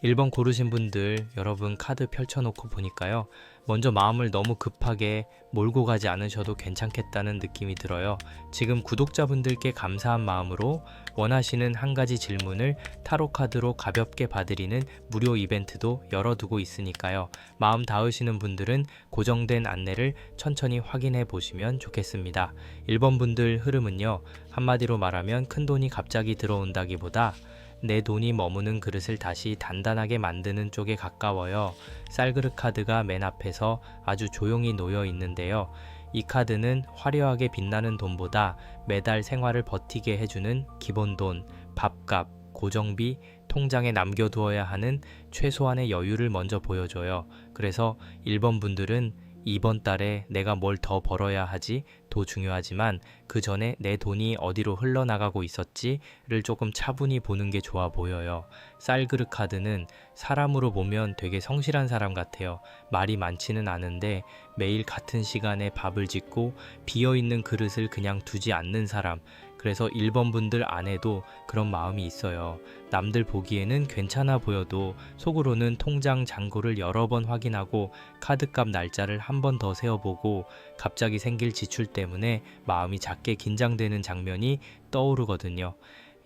1번 고르신 분들 여러분 카드 펼쳐놓고 보니까요. 먼저 마음을 너무 급하게 몰고 가지 않으셔도 괜찮겠다는 느낌이 들어요. 지금 구독자분들께 감사한 마음으로 원하시는 한 가지 질문을 타로 카드로 가볍게 봐드리는 무료 이벤트도 열어두고 있으니까요. 마음 닿으시는 분들은 고정된 안내를 천천히 확인해 보시면 좋겠습니다. 1번 분들 흐름은요. 한마디로 말하면 큰돈이 갑자기 들어온다기보다 내 돈이 머무는 그릇을 다시 단단하게 만드는 쪽에 가까워요. 쌀그릇 카드가 맨 앞에서 아주 조용히 놓여 있는데요. 이 카드는 화려하게 빛나는 돈보다 매달 생활을 버티게 해주는 기본 돈, 밥값, 고정비, 통장에 남겨두어야 하는 최소한의 여유를 먼저 보여줘요. 그래서 1번 분들은 이번 달에 내가 뭘 더 벌어야 하지? 도 중요하지만 그 전에 내 돈이 어디로 흘러나가고 있었지를 조금 차분히 보는 게 좋아 보여요. 쌀그릇 카드는 사람으로 보면 되게 성실한 사람 같아요. 말이 많지는 않은데 매일 같은 시간에 밥을 짓고 비어있는 그릇을 그냥 두지 않는 사람. 그래서 1번 분들 안에도 그런 마음이 있어요. 남들 보기에는 괜찮아 보여도 속으로는 통장 잔고를 여러 번 확인하고 카드값 날짜를 한 번 더 세어보고 갑자기 생길 지출 때문에 마음이 작게 긴장되는 장면이 떠오르거든요.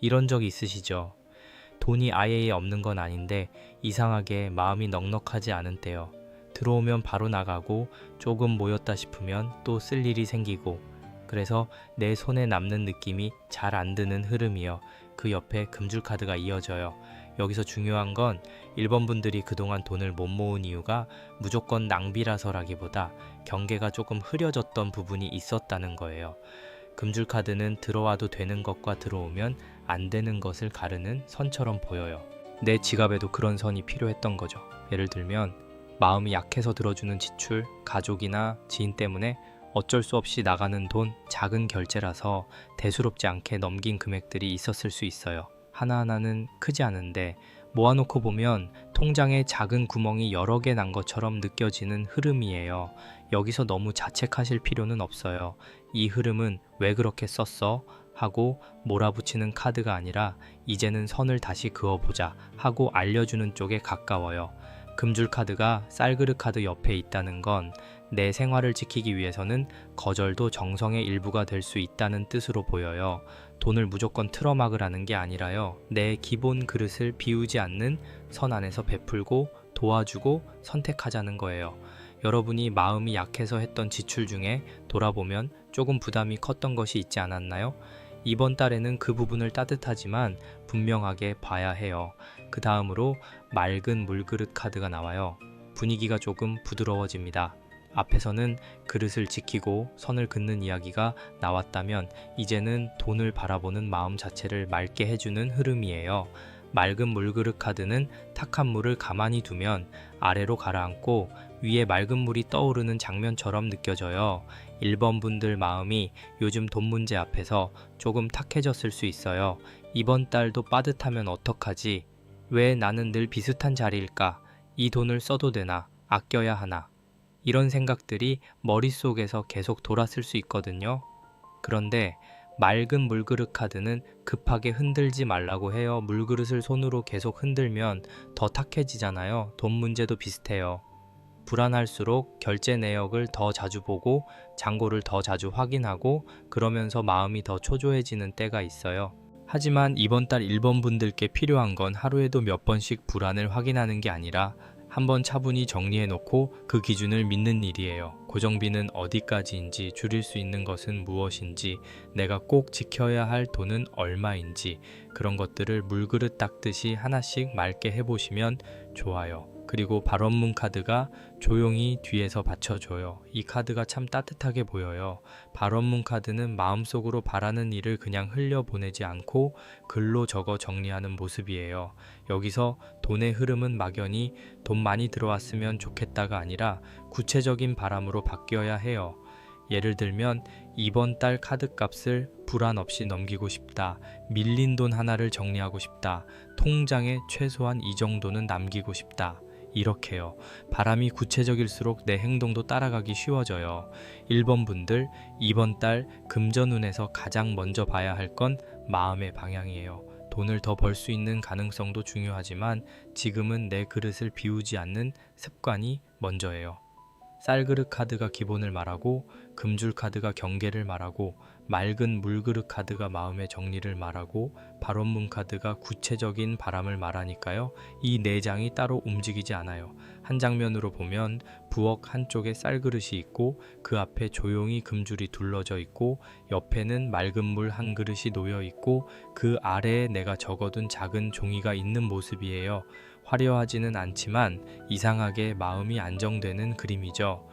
이런 적 있으시죠? 돈이 아예 없는 건 아닌데 이상하게 마음이 넉넉하지 않은 때요. 들어오면 바로 나가고 조금 모였다 싶으면 또 쓸 일이 생기고 그래서 내 손에 남는 느낌이 잘 안 드는 흐름이요. 그 옆에 금줄 카드가 이어져요. 여기서 중요한 건 1번 분들이 그동안 돈을 못 모은 이유가 무조건 낭비라서라기보다 경계가 조금 흐려졌던 부분이 있었다는 거예요. 금줄 카드는 들어와도 되는 것과 들어오면 안 되는 것을 가르는 선처럼 보여요. 내 지갑에도 그런 선이 필요했던 거죠. 예를 들면 마음이 약해서 들어주는 지출, 가족이나 지인 때문에 어쩔 수 없이 나가는 돈, 작은 결제라서 대수롭지 않게 넘긴 금액들이 있었을 수 있어요. 하나하나는 크지 않은데 모아놓고 보면 통장에 작은 구멍이 여러 개 난 것처럼 느껴지는 흐름이에요. 여기서 너무 자책하실 필요는 없어요. 이 흐름은 왜 그렇게 썼어? 하고 몰아붙이는 카드가 아니라 이제는 선을 다시 그어보자 하고 알려주는 쪽에 가까워요. 금줄 카드가 쌀그릇 카드 옆에 있다는 건 내 생활을 지키기 위해서는 거절도 정성의 일부가 될 수 있다는 뜻으로 보여요. 돈을 무조건 틀어막으라는 게 아니라요. 내 기본 그릇을 비우지 않는 선 안에서 베풀고 도와주고 선택하자는 거예요. 여러분이 마음이 약해서 했던 지출 중에 돌아보면 조금 부담이 컸던 것이 있지 않았나요? 이번 달에는 그 부분을 따뜻하지만 분명하게 봐야 해요. 그 다음으로 맑은 물그릇 카드가 나와요. 분위기가 조금 부드러워집니다. 앞에서는 그릇을 지키고 선을 긋는 이야기가 나왔다면 이제는 돈을 바라보는 마음 자체를 맑게 해주는 흐름이에요. 맑은 물그릇 카드는 탁한 물을 가만히 두면 아래로 가라앉고 위에 맑은 물이 떠오르는 장면처럼 느껴져요. 1번 분들 마음이 요즘 돈 문제 앞에서 조금 탁해졌을 수 있어요. 이번 달도 빠듯하면 어떡하지? 왜 나는 늘 비슷한 자리일까? 이 돈을 써도 되나? 아껴야 하나? 이런 생각들이 머릿속에서 계속 돌았을 수 있거든요. 그런데 맑은 물그릇 카드는 급하게 흔들지 말라고 해요. 물그릇을 손으로 계속 흔들면 더 탁해지잖아요. 돈 문제도 비슷해요. 불안할수록 결제 내역을 더 자주 보고 잔고를 더 자주 확인하고 그러면서 마음이 더 초조해지는 때가 있어요. 하지만 이번 달 1번 분들께 필요한 건 하루에도 몇 번씩 불안을 확인하는 게 아니라 한번 차분히 정리해놓고 그 기준을 믿는 일이에요. 고정비는 어디까지인지, 줄일 수 있는 것은 무엇인지, 내가 꼭 지켜야 할 돈은 얼마인지 그런 것들을 물그릇 닦듯이 하나씩 맑게 해보시면 좋아요. 그리고 발원문 카드가 조용히 뒤에서 받쳐줘요. 이 카드가 참 따뜻하게 보여요. 발원문 카드는 마음속으로 바라는 일을 그냥 흘려보내지 않고 글로 적어 정리하는 모습이에요. 여기서 돈의 흐름은 막연히 돈 많이 들어왔으면 좋겠다가 아니라 구체적인 바람으로 바뀌어야 해요. 예를 들면 이번 달 카드값을 불안 없이 넘기고 싶다. 밀린 돈 하나를 정리하고 싶다. 통장에 최소한 이 정도는 남기고 싶다. 이렇게요. 바람이 구체적일수록 내 행동도 따라가기 쉬워져요. 1번 분들, 이번 달 금전운에서 가장 먼저 봐야 할 건 마음의 방향이에요. 돈을 더 벌 수 있는 가능성도 중요하지만 지금은 내 그릇을 비우지 않는 습관이 먼저예요. 쌀그릇 카드가 기본을 말하고 금줄 카드가 경계를 말하고 맑은 물그릇 카드가 마음의 정리를 말하고 발원문 카드가 구체적인 바람을 말하니까요. 이 네 장이 따로 움직이지 않아요. 한 장면으로 보면 부엌 한쪽에 쌀그릇이 있고 그 앞에 조용히 금줄이 둘러져 있고 옆에는 맑은 물 한 그릇이 놓여 있고 그 아래에 내가 적어둔 작은 종이가 있는 모습이에요. 화려하지는 않지만 이상하게 마음이 안정되는 그림이죠.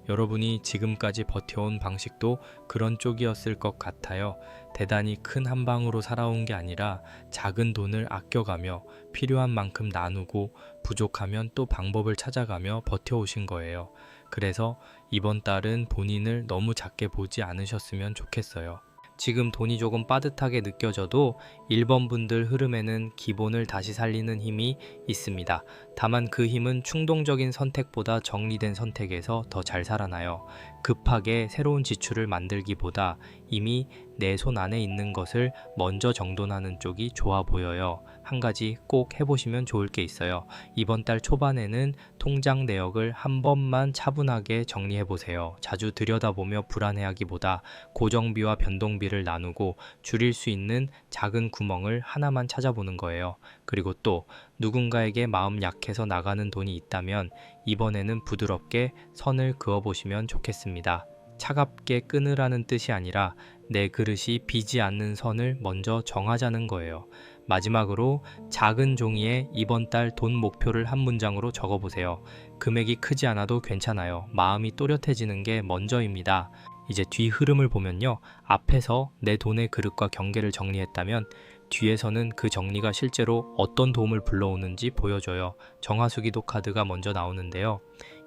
여러분이 지금까지 버텨온 방식도 그런 쪽이었을 것 같아요. 대단히 큰 한 방으로 살아온 게 아니라 작은 돈을 아껴가며 필요한 만큼 나누고 부족하면 또 방법을 찾아가며 버텨오신 거예요. 그래서 이번 달은 본인을 너무 작게 보지 않으셨으면 좋겠어요. 지금 돈이 조금 빠듯하게 느껴져도 1번 분들 흐름에는 기본을 다시 살리는 힘이 있습니다. 다만 그 힘은 충동적인 선택보다 정리된 선택에서 더 잘 살아나요. 급하게 새로운 지출을 만들기보다 이미 내 손 안에 있는 것을 먼저 정돈하는 쪽이 좋아 보여요. 한 가지 꼭 해보시면 좋을 게 있어요. 이번 달 초반에는 통장 내역을 한 번만 차분하게 정리해보세요. 자주 들여다보며 불안해하기보다 고정비와 변동비를 나누고 줄일 수 있는 작은 구멍을 하나만 찾아보는 거예요. 그리고 또 누군가에게 마음 약해서 나가는 돈이 있다면 이번에는 부드럽게 선을 그어보시면 좋겠습니다. 차갑게 끊으라는 뜻이 아니라 내 그릇이 비지 않는 선을 먼저 정하자는 거예요. 마지막으로 작은 종이에 이번 달 돈 목표를 한 문장으로 적어보세요. 금액이 크지 않아도 괜찮아요. 마음이 또렷해지는 게 먼저입니다. 이제 뒤 흐름을 보면요. 앞에서 내 돈의 그릇과 경계를 정리했다면 뒤에서는 그 정리가 실제로 어떤 도움을 불러오는지 보여줘요. 정화수기도 카드가 먼저 나오는데요.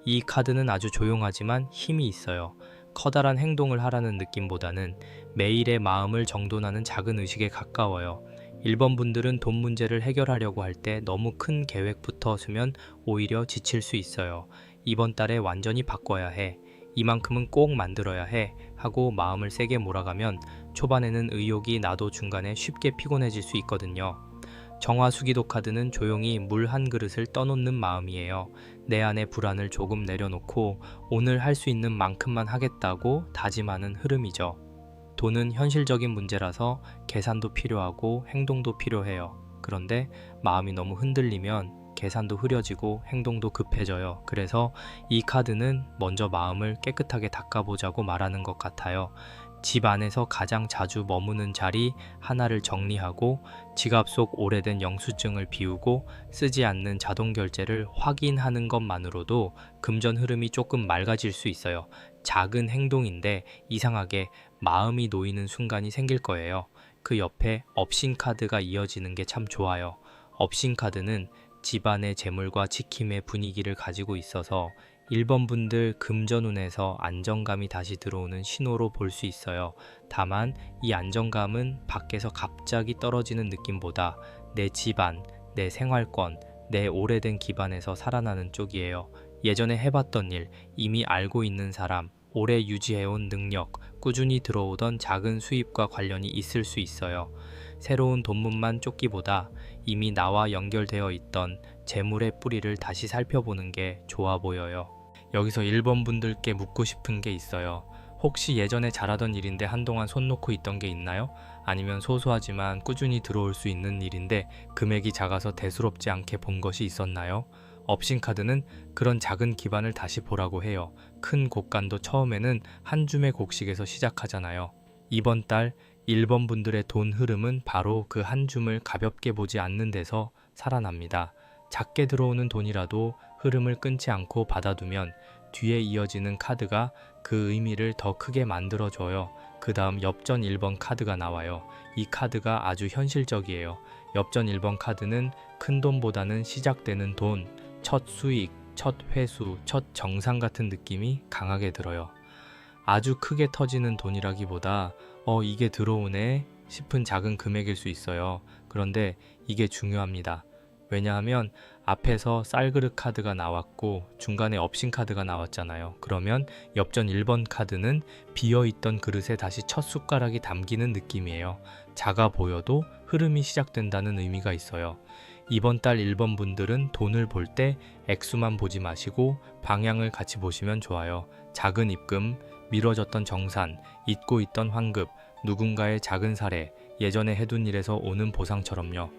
이 카드는 아주 조용하지만 힘이 있어요. 커다란 행동을 하라는 느낌보다는 매일의 마음을 정돈하는 작은 의식에 가까워요. 1번 분들은 돈 문제를 해결하려고 할 때 너무 큰 계획부터 쓰면 오히려 지칠 수 있어요. 이번 달에 완전히 바꿔야 해. 이만큼은 꼭 만들어야 해 하고 마음을 세게 몰아가면 초반에는 의욕이 나도 중간에 쉽게 피곤해질 수 있거든요. 정화수기도 카드는 조용히 물 한 그릇을 떠놓는 마음이에요. 내 안의 불안을 조금 내려놓고 오늘 할 수 있는 만큼만 하겠다고 다짐하는 흐름이죠. 돈은 현실적인 문제라서 계산도 필요하고 행동도 필요해요. 그런데 마음이 너무 흔들리면 계산도 흐려지고 행동도 급해져요. 그래서 이 카드는 먼저 마음을 깨끗하게 닦아보자고 말하는 것 같아요. 집 안에서 가장 자주 머무는 자리 하나를 정리하고 지갑 속 오래된 영수증을 비우고 쓰지 않는 자동 결제를 확인하는 것만으로도 금전 흐름이 조금 맑아질 수 있어요. 작은 행동인데 이상하게 마음이 놓이는 순간이 생길 거예요. 그 옆에 업신 카드가 이어지는 게 참 좋아요. 업신 카드는 집안의 재물과 지킴의 분위기를 가지고 있어서 1번 분들 금전운에서 안정감이 다시 들어오는 신호로 볼 수 있어요. 다만 이 안정감은 밖에서 갑자기 떨어지는 느낌보다 내 집안, 내 생활권, 내 오래된 기반에서 살아나는 쪽이에요. 예전에 해봤던 일, 이미 알고 있는 사람, 오래 유지해온 능력, 꾸준히 들어오던 작은 수입과 관련이 있을 수 있어요. 새로운 돈문만 쫓기보다 이미 나와 연결되어 있던 재물의 뿌리를 다시 살펴보는 게 좋아 보여요. 여기서 1번 분들께 묻고 싶은 게 있어요. 혹시 예전에 잘하던 일인데 한동안 손 놓고 있던 게 있나요? 아니면 소소하지만 꾸준히 들어올 수 있는 일인데 금액이 작아서 대수롭지 않게 본 것이 있었나요? 업신 카드는 그런 작은 기반을 다시 보라고 해요. 큰 곡간도 처음에는 한 줌의 곡식에서 시작하잖아요. 이번 달 1번 분들의 돈 흐름은 바로 그 한 줌을 가볍게 보지 않는 데서 살아납니다. 작게 들어오는 돈이라도 흐름을 끊지 않고 받아두면 뒤에 이어지는 카드가 그 의미를 더 크게 만들어줘요. 그 다음 엽전 1번 카드가 나와요. 이 카드가 아주 현실적이에요. 엽전 1번 카드는 큰 돈보다는 시작되는 돈, 첫 수익, 첫 회수, 첫 정상 같은 느낌이 강하게 들어요. 아주 크게 터지는 돈이라기보다 이게 들어오네 싶은 작은 금액일 수 있어요. 그런데 이게 중요합니다. 왜냐하면 앞에서 쌀그릇 카드가 나왔고 중간에 업신 카드가 나왔잖아요. 그러면 엽전 1번 카드는 비어있던 그릇에 다시 첫 숟가락이 담기는 느낌이에요. 작아 보여도 흐름이 시작된다는 의미가 있어요. 이번 달 1번 분들은 돈을 볼 때 액수만 보지 마시고 방향을 같이 보시면 좋아요. 작은 입금, 미뤄졌던 정산, 잊고 있던 환급, 누군가의 작은 사례, 예전에 해둔 일에서 오는 보상처럼요.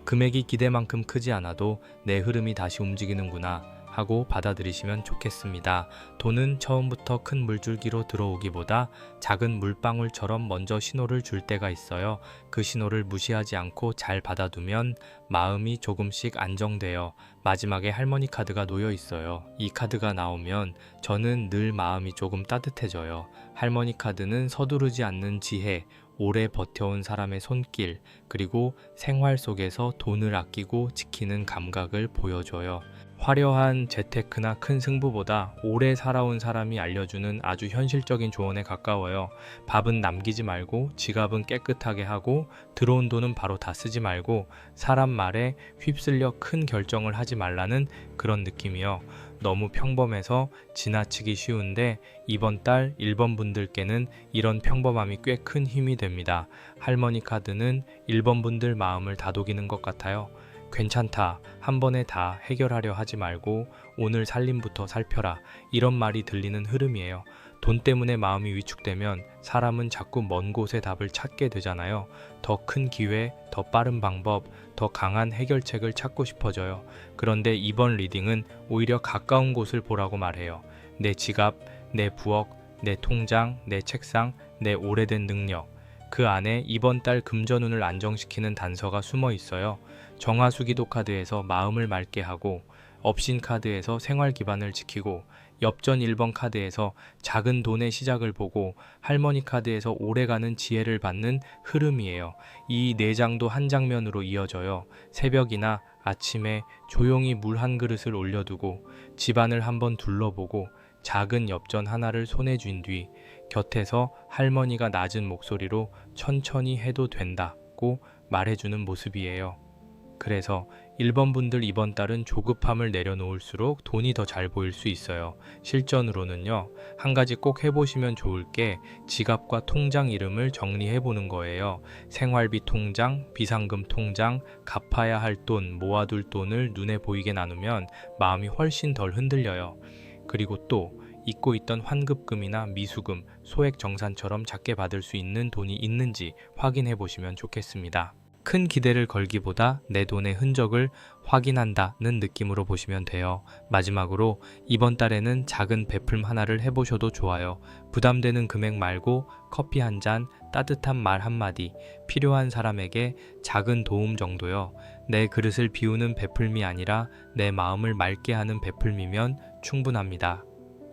금액이 기대만큼 크지 않아도 내 흐름이 다시 움직이는구나 하고 받아들이시면 좋겠습니다. 돈은 처음부터 큰 물줄기로 들어오기보다 작은 물방울처럼 먼저 신호를 줄 때가 있어요. 그 신호를 무시하지 않고 잘 받아두면 마음이 조금씩 안정돼요. 마지막에 할머니 카드가 놓여 있어요. 이 카드가 나오면 저는 늘 마음이 조금 따뜻해져요. 할머니 카드는 서두르지 않는 지혜, 오래 버텨온 사람의 손길, 그리고 생활 속에서 돈을 아끼고 지키는 감각을 보여줘요. 화려한 재테크나 큰 승부보다 오래 살아온 사람이 알려주는 아주 현실적인 조언에 가까워요. 밥은 남기지 말고 지갑은 깨끗하게 하고 들어온 돈은 바로 다 쓰지 말고 사람 말에 휩쓸려 큰 결정을 하지 말라는 그런 느낌이요. 너무 평범해서 지나치기 쉬운데 이번 달 1번 분들께는 이런 평범함이 꽤 큰 힘이 됩니다. 할머니 카드는 1번 분들 마음을 다독이는 것 같아요. 괜찮다. 한 번에 다 해결하려 하지 말고 오늘 살림부터 살펴라. 이런 말이 들리는 흐름이에요. 돈 때문에 마음이 위축되면 사람은 자꾸 먼 곳의 답을 찾게 되잖아요. 더 큰 기회, 더 빠른 방법, 더 강한 해결책을 찾고 싶어져요. 그런데 이번 리딩은 오히려 가까운 곳을 보라고 말해요. 내 지갑, 내 부엌, 내 통장, 내 책상, 내 오래된 능력. 그 안에 이번 달 금전운을 안정시키는 단서가 숨어 있어요. 정화수기도 카드에서 마음을 맑게 하고, 업신 카드에서 생활 기반을 지키고, 엽전 1번 카드에서 작은 돈의 시작을 보고, 할머니 카드에서 오래가는 지혜를 받는 흐름이에요. 이 네 장도 한 장면으로 이어져요. 새벽이나 아침에 조용히 물 한 그릇을 올려두고 집안을 한번 둘러보고 작은 엽전 하나를 손에 쥔 뒤 곁에서 할머니가 낮은 목소리로 천천히 해도 된다고 말해주는 모습이에요. 그래서 1번 분들 이번 달은 조급함을 내려놓을수록 돈이 더 잘 보일 수 있어요. 실전으로는요, 한 가지 꼭 해보시면 좋을 게 지갑과 통장 이름을 정리해보는 거예요. 생활비 통장, 비상금 통장, 갚아야 할 돈, 모아둘 돈을 눈에 보이게 나누면 마음이 훨씬 덜 흔들려요. 그리고 또 잊고 있던 환급금이나 미수금, 소액 정산처럼 작게 받을 수 있는 돈이 있는지 확인해 보시면 좋겠습니다. 큰 기대를 걸기보다 내 돈의 흔적을 확인한다는 느낌으로 보시면 돼요. 마지막으로 이번 달에는 작은 베풀 하나를 해보셔도 좋아요. 부담되는 금액 말고 커피 한 잔, 따뜻한 말 한마디, 필요한 사람에게 작은 도움 정도요. 내 그릇을 비우는 베풀미 아니라 내 마음을 맑게 하는 베풀미면 충분합니다.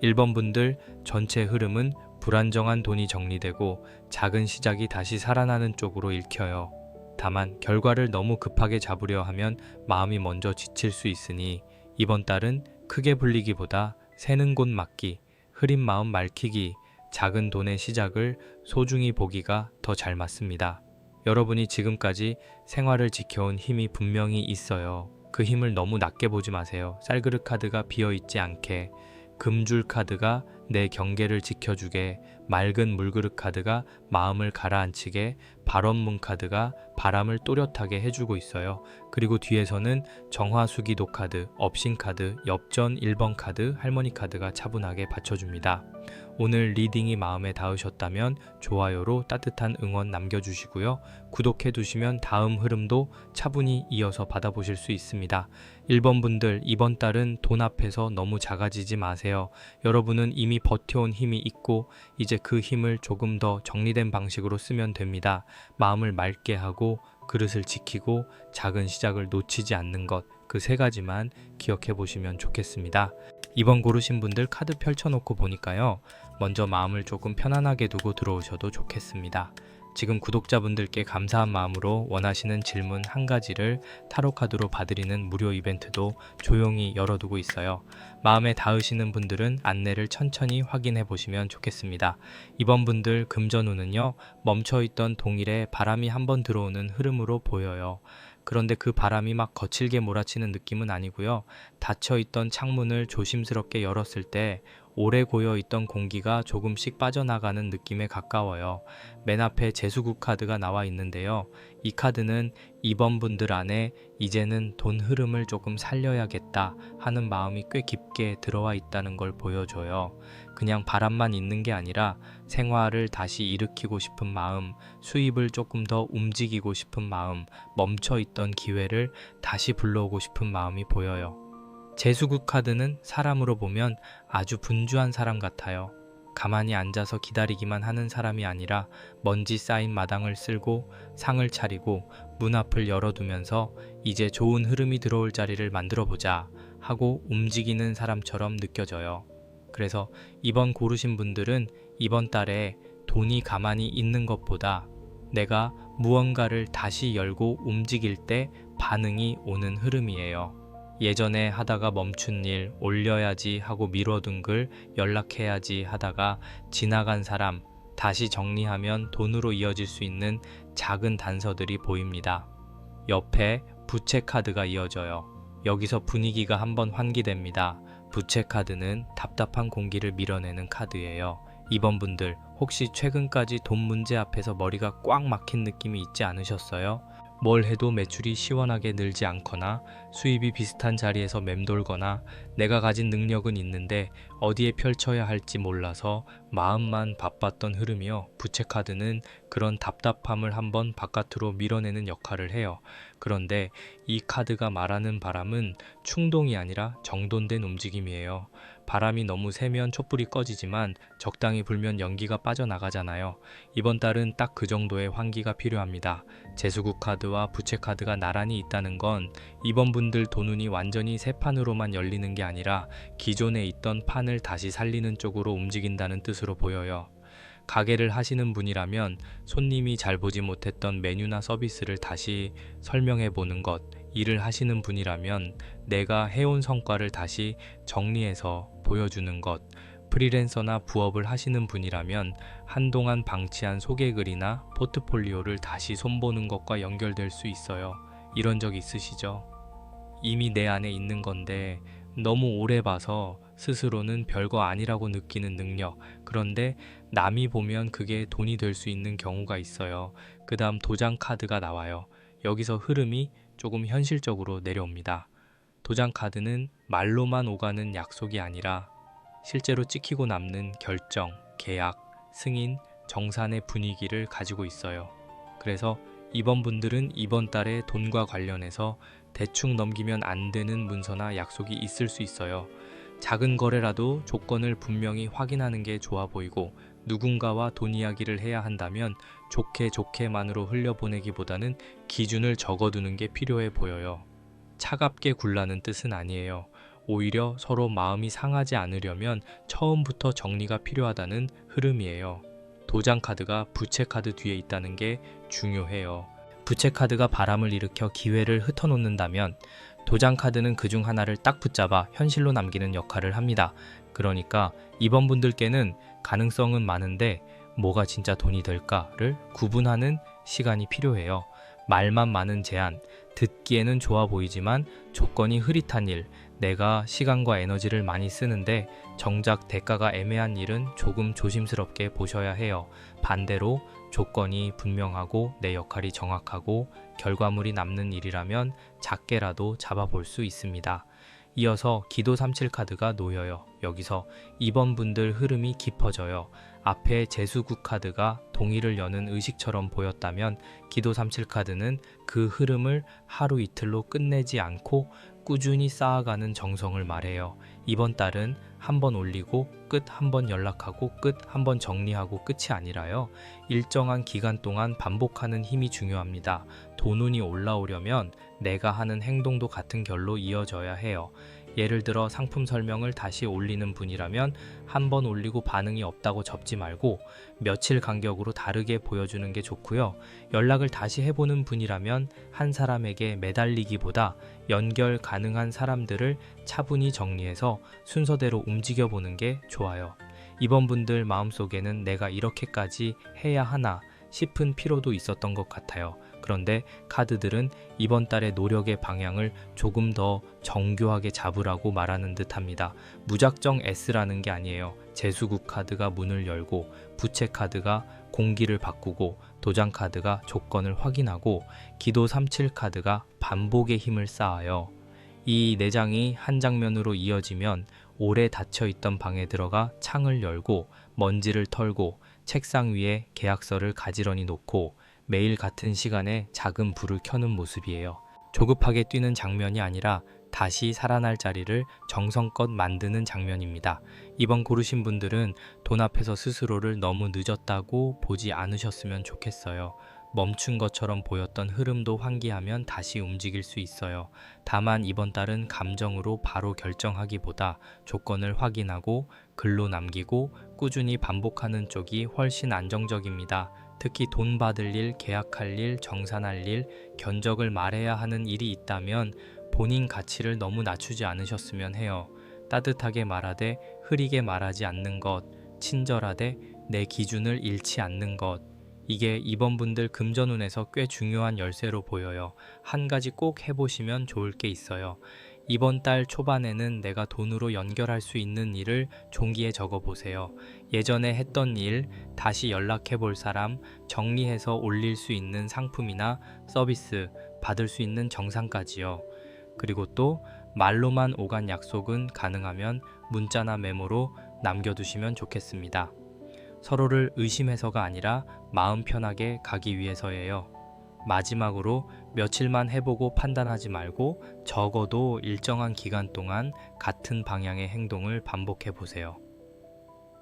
1번 분들 전체 흐름은 불안정한 돈이 정리되고 작은 시작이 다시 살아나는 쪽으로 읽혀요. 다만 결과를 너무 급하게 잡으려 하면 마음이 먼저 지칠 수 있으니 이번 달은 크게 불리기보다 새는 곳 막기, 흐린 마음 맑히기, 작은 돈의 시작을 소중히 보기가 더 잘 맞습니다. 여러분이 지금까지 생활을 지켜온 힘이 분명히 있어요. 그 힘을 너무 낮게 보지 마세요. 쌀그릇 카드가 비어있지 않게, 금줄 카드가 내 경계를 지켜주게, 맑은 물그릇 카드가 마음을 가라앉히게, 발원문 카드가 바람을 또렷하게 해주고 있어요. 그리고 뒤에서는 정화수기도 카드, 업신 카드, 엽전 1번 카드, 할머니 카드가 차분하게 받쳐줍니다. 오늘 리딩이 마음에 닿으셨다면 좋아요로 따뜻한 응원 남겨주시고요. 구독해두시면 다음 흐름도 차분히 이어서 받아보실 수 있습니다. 1번 분들 이번 달은 돈 앞에서 너무 작아지지 마세요. 여러분은 이미 버텨온 힘이 있고 이제 그 힘을 조금 더 정리된 방식으로 쓰면 됩니다. 마음을 맑게 하고 그릇을 지키고 작은 시작을 놓치지 않는 것, 그 세 가지만 기억해 보시면 좋겠습니다. 이번 고르신 분들 카드 펼쳐놓고 보니까요, 먼저 마음을 조금 편안하게 두고 들어오셔도 좋겠습니다. 지금 구독자분들께 감사한 마음으로 원하시는 질문 한 가지를 타로 카드로 봐드리는 무료 이벤트도 조용히 열어두고 있어요. 마음에 닿으시는 분들은 안내를 천천히 확인해 보시면 좋겠습니다. 이번 분들 금전운은요, 멈춰있던 동일에 바람이 한번 들어오는 흐름으로 보여요. 그런데 그 바람이 막 거칠게 몰아치는 느낌은 아니고요. 닫혀있던 창문을 조심스럽게 열었을 때 오래 고여있던 공기가 조금씩 빠져나가는 느낌에 가까워요. 맨 앞에 재수국 카드가 나와 있는데요. 이 카드는 이번 분들 안에 이제는 돈 흐름을 조금 살려야겠다 하는 마음이 꽤 깊게 들어와 있다는 걸 보여줘요. 그냥 바람만 있는 게 아니라 생활을 다시 일으키고 싶은 마음, 수입을 조금 더 움직이고 싶은 마음, 멈춰있던 기회를 다시 불러오고 싶은 마음이 보여요. 재수국 카드는 사람으로 보면 아주 분주한 사람 같아요. 가만히 앉아서 기다리기만 하는 사람이 아니라 먼지 쌓인 마당을 쓸고 상을 차리고 문 앞을 열어두면서 이제 좋은 흐름이 들어올 자리를 만들어 보자 하고 움직이는 사람처럼 느껴져요. 그래서 이번 고르신 분들은 이번 달에 돈이 가만히 있는 것보다 내가 무언가를 다시 열고 움직일 때 반응이 오는 흐름이에요. 예전에 하다가 멈춘 일, 올려야지 하고 미뤄둔 글, 연락해야지 하다가 지나간 사람, 다시 정리하면 돈으로 이어질 수 있는 작은 단서들이 보입니다. 옆에 부채 카드가 이어져요. 여기서 분위기가 한번 환기됩니다. 부채 카드는 답답한 공기를 밀어내는 카드예요. 이번 분들 혹시 최근까지 돈 문제 앞에서 머리가 꽉 막힌 느낌이 있지 않으셨어요? 뭘 해도 매출이 시원하게 늘지 않거나 수입이 비슷한 자리에서 맴돌거나 내가 가진 능력은 있는데 어디에 펼쳐야 할지 몰라서 마음만 바빴던 흐름이요. 부채 카드는 그런 답답함을 한번 바깥으로 밀어내는 역할을 해요. 그런데 이 카드가 말하는 바람은 충동이 아니라 정돈된 움직임이에요. 바람이 너무 세면 촛불이 꺼지지만 적당히 불면 연기가 빠져나가잖아요. 이번 달은 딱 그 정도의 환기가 필요합니다. 재수국 카드와 부채 카드가 나란히 있다는 건 이번 분들 돈 운이 완전히 새 판으로만 열리는 게 아니라 기존에 있던 판을 다시 살리는 쪽으로 움직인다는 뜻으로 보여요. 가게를 하시는 분이라면 손님이 잘 보지 못했던 메뉴나 서비스를 다시 설명해 보는 것, 일을 하시는 분이라면 내가 해온 성과를 다시 정리해서 보여주는 것, 프리랜서나 부업을 하시는 분이라면 한동안 방치한 소개글이나 포트폴리오를 다시 손보는 것과 연결될 수 있어요. 이런 적 있으시죠? 이미 내 안에 있는 건데 너무 오래 봐서 스스로는 별거 아니라고 느끼는 능력. 그런데 남이 보면 그게 돈이 될 수 있는 경우가 있어요. 그 다음 도장 카드가 나와요. 여기서 흐름이 조금 현실적으로 내려옵니다. 도장 카드는 말로만 오가는 약속이 아니라 실제로 찍히고 남는 결정, 계약, 승인, 정산의 분위기를 가지고 있어요. 그래서 이번 분들은 이번 달에 돈과 관련해서 대충 넘기면 안 되는 문서나 약속이 있을 수 있어요. 작은 거래라도 조건을 분명히 확인하는 게 좋아 보이고 누군가와 돈 이야기를 해야 한다면 좋게 좋게만으로 흘려보내기보다는 기준을 적어두는 게 필요해 보여요. 차갑게 굴라는 뜻은 아니에요. 오히려 서로 마음이 상하지 않으려면 처음부터 정리가 필요하다는 흐름이에요. 도장 카드가 부채 카드 뒤에 있다는 게 중요해요. 부채 카드가 바람을 일으켜 기회를 흩어놓는다면 도장 카드는 그중 하나를 딱 붙잡아 현실로 남기는 역할을 합니다. 그러니까 이번 분들께는 가능성은 많은데 뭐가 진짜 돈이 될까를 구분하는 시간이 필요해요. 말만 많은 제안, 듣기에는 좋아 보이지만 조건이 흐릿한 일, 내가 시간과 에너지를 많이 쓰는데 정작 대가가 애매한 일은 조금 조심스럽게 보셔야 해요. 반대로 조건이 분명하고 내 역할이 정확하고 결과물이 남는 일이라면 작게라도 잡아볼 수 있습니다. 이어서 기도 37 카드가 놓여요. 여기서 이번 분들 흐름이 깊어져요. 앞에 재수국 카드가 동의를 여는 의식처럼 보였다면 기도 37 카드는 그 흐름을 하루 이틀로 끝내지 않고 꾸준히 쌓아가는 정성을 말해요. 이번 달은 한 번 올리고 끝, 한 번 연락하고 끝, 한 번 정리하고 끝이 아니라요. 일정한 기간 동안 반복하는 힘이 중요합니다. 돈 운이 올라오려면 내가 하는 행동도 같은 결로 이어져야 해요. 예를 들어 상품 설명을 다시 올리는 분이라면 한 번 올리고 반응이 없다고 접지 말고 며칠 간격으로 다르게 보여주는 게 좋고요. 연락을 다시 해보는 분이라면 한 사람에게 매달리기보다 연결 가능한 사람들을 차분히 정리해서 순서대로 움직여보는 게 좋아요. 이번 분들 마음속에는 내가 이렇게까지 해야 하나 싶은 피로도 있었던 것 같아요. 그런데 카드들은 이번 달의 노력의 방향을 조금 더 정교하게 잡으라고 말하는 듯합니다. 무작정 S라는 게 아니에요. 재수국 카드가 문을 열고, 부채 카드가 공기를 바꾸고, 도장 카드가 조건을 확인하고, 기도 37 카드가 반복의 힘을 쌓아요. 이 4장이 한 장면으로 이어지면 오래 닫혀있던 방에 들어가 창을 열고, 먼지를 털고, 책상 위에 계약서를 가지런히 놓고, 매일 같은 시간에 작은 불을 켜는 모습이에요. 조급하게 뛰는 장면이 아니라 다시 살아날 자리를 정성껏 만드는 장면입니다. 이번 고르신 분들은 돈 앞에서 스스로를 너무 늦었다고 보지 않으셨으면 좋겠어요. 멈춘 것처럼 보였던 흐름도 환기하면 다시 움직일 수 있어요. 다만 이번 달은 감정으로 바로 결정하기보다 조건을 확인하고 글로 남기고 꾸준히 반복하는 쪽이 훨씬 안정적입니다. 특히 돈 받을 일, 계약할 일, 정산할 일, 견적을 말해야 하는 일이 있다면 본인 가치를 너무 낮추지 않으셨으면 해요. 따뜻하게 말하되 흐리게 말하지 않는 것, 친절하되 내 기준을 잃지 않는 것. 이게 이번 분들 금전운에서 꽤 중요한 열쇠로 보여요. 한 가지 꼭 해보시면 좋을 게 있어요. 이번 달 초반에는 내가 돈으로 연결할 수 있는 일을 종이에 적어보세요. 예전에 했던 일, 다시 연락해 볼 사람, 정리해서 올릴 수 있는 상품이나 서비스, 받을 수 있는 정산까지요. 그리고 또 말로만 오간 약속은 가능하면 문자나 메모로 남겨두시면 좋겠습니다. 서로를 의심해서가 아니라 마음 편하게 가기 위해서예요. 마지막으로 며칠만 해보고 판단하지 말고 적어도 일정한 기간 동안 같은 방향의 행동을 반복해 보세요.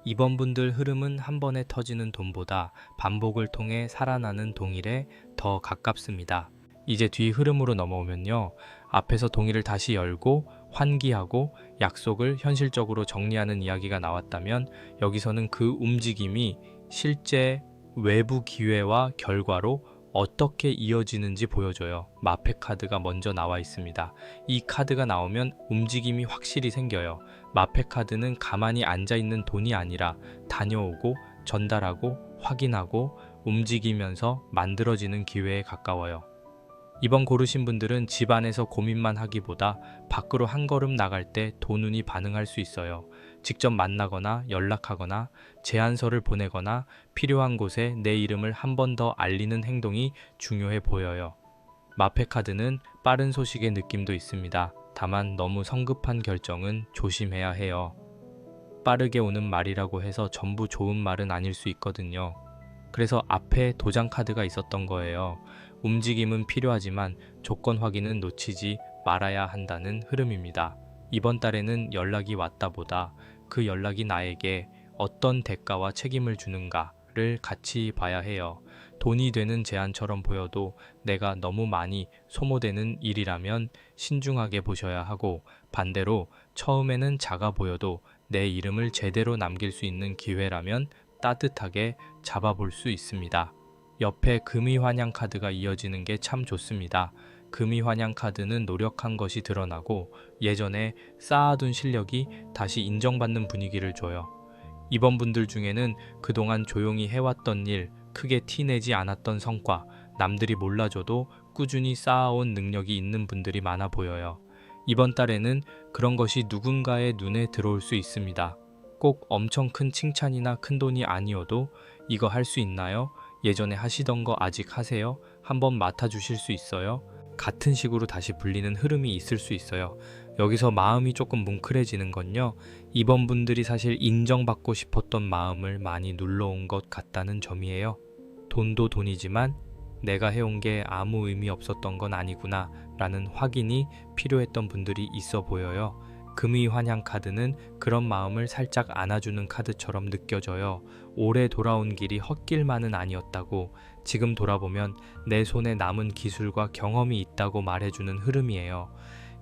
이번 분들 흐름은 한 번에 터지는 돈보다 반복을 통해 살아나는 동일에 더 가깝습니다. 이제 뒤 흐름으로 넘어오면요. 앞에서 동의를 다시 열고 환기하고 약속을 현실적으로 정리하는 이야기가 나왔다면 여기서는 그 움직임이 실제 외부 기회와 결과로 어떻게 이어지는지 보여줘요. 마페 카드가 먼저 나와 있습니다. 이 카드가 나오면 움직임이 확실히 생겨요. 마페 카드는 가만히 앉아있는 돈이 아니라 다녀오고 전달하고 확인하고 움직이면서 만들어지는 기회에 가까워요. 이번 고르신 분들은 집 안에서 고민만 하기보다 밖으로 한 걸음 나갈 때 돈운이 반응할 수 있어요. 직접 만나거나 연락하거나 제안서를 보내거나 필요한 곳에 내 이름을 한 번 더 알리는 행동이 중요해 보여요. 마페 카드는 빠른 소식의 느낌도 있습니다. 다만 너무 성급한 결정은 조심해야 해요. 빠르게 오는 말이라고 해서 전부 좋은 말은 아닐 수 있거든요. 그래서 앞에 도장 카드가 있었던 거예요. 움직임은 필요하지만 조건 확인은 놓치지 말아야 한다는 흐름입니다. 이번 달에는 연락이 왔다 보다 그 연락이 나에게 어떤 대가와 책임을 주는가를 같이 봐야 해요. 돈이 되는 제안처럼 보여도 내가 너무 많이 소모되는 일이라면 신중하게 보셔야 하고, 반대로 처음에는 작아 보여도 내 이름을 제대로 남길 수 있는 기회라면 따뜻하게 잡아볼 수 있습니다. 옆에 금이환영 카드가 이어지는 게 참 좋습니다. 금이환영 카드는 노력한 것이 드러나고 예전에 쌓아둔 실력이 다시 인정받는 분위기를 줘요. 이번 분들 중에는 그동안 조용히 해왔던 일, 크게 티내지 않았던 성과, 남들이 몰라줘도 꾸준히 쌓아온 능력이 있는 분들이 많아 보여요. 이번 달에는 그런 것이 누군가의 눈에 들어올 수 있습니다. 꼭 엄청 큰 칭찬이나 큰 돈이 아니어도 이거 할 수 있나요? 예전에 하시던 거 아직 하세요? 한번 맡아주실 수 있어요? 같은 식으로 다시 불리는 흐름이 있을 수 있어요. 여기서 마음이 조금 뭉클해지는 건요. 이번 분들이 사실 인정받고 싶었던 마음을 많이 눌러온 것 같다는 점이에요. 돈도 돈이지만 내가 해온 게 아무 의미 없었던 건 아니구나 라는 확인이 필요했던 분들이 있어 보여요. 금이환영 카드는 그런 마음을 살짝 안아주는 카드처럼 느껴져요. 올해 돌아온 길이 헛길만은 아니었다고, 지금 돌아보면 내 손에 남은 기술과 경험이 있다고 말해주는 흐름이에요.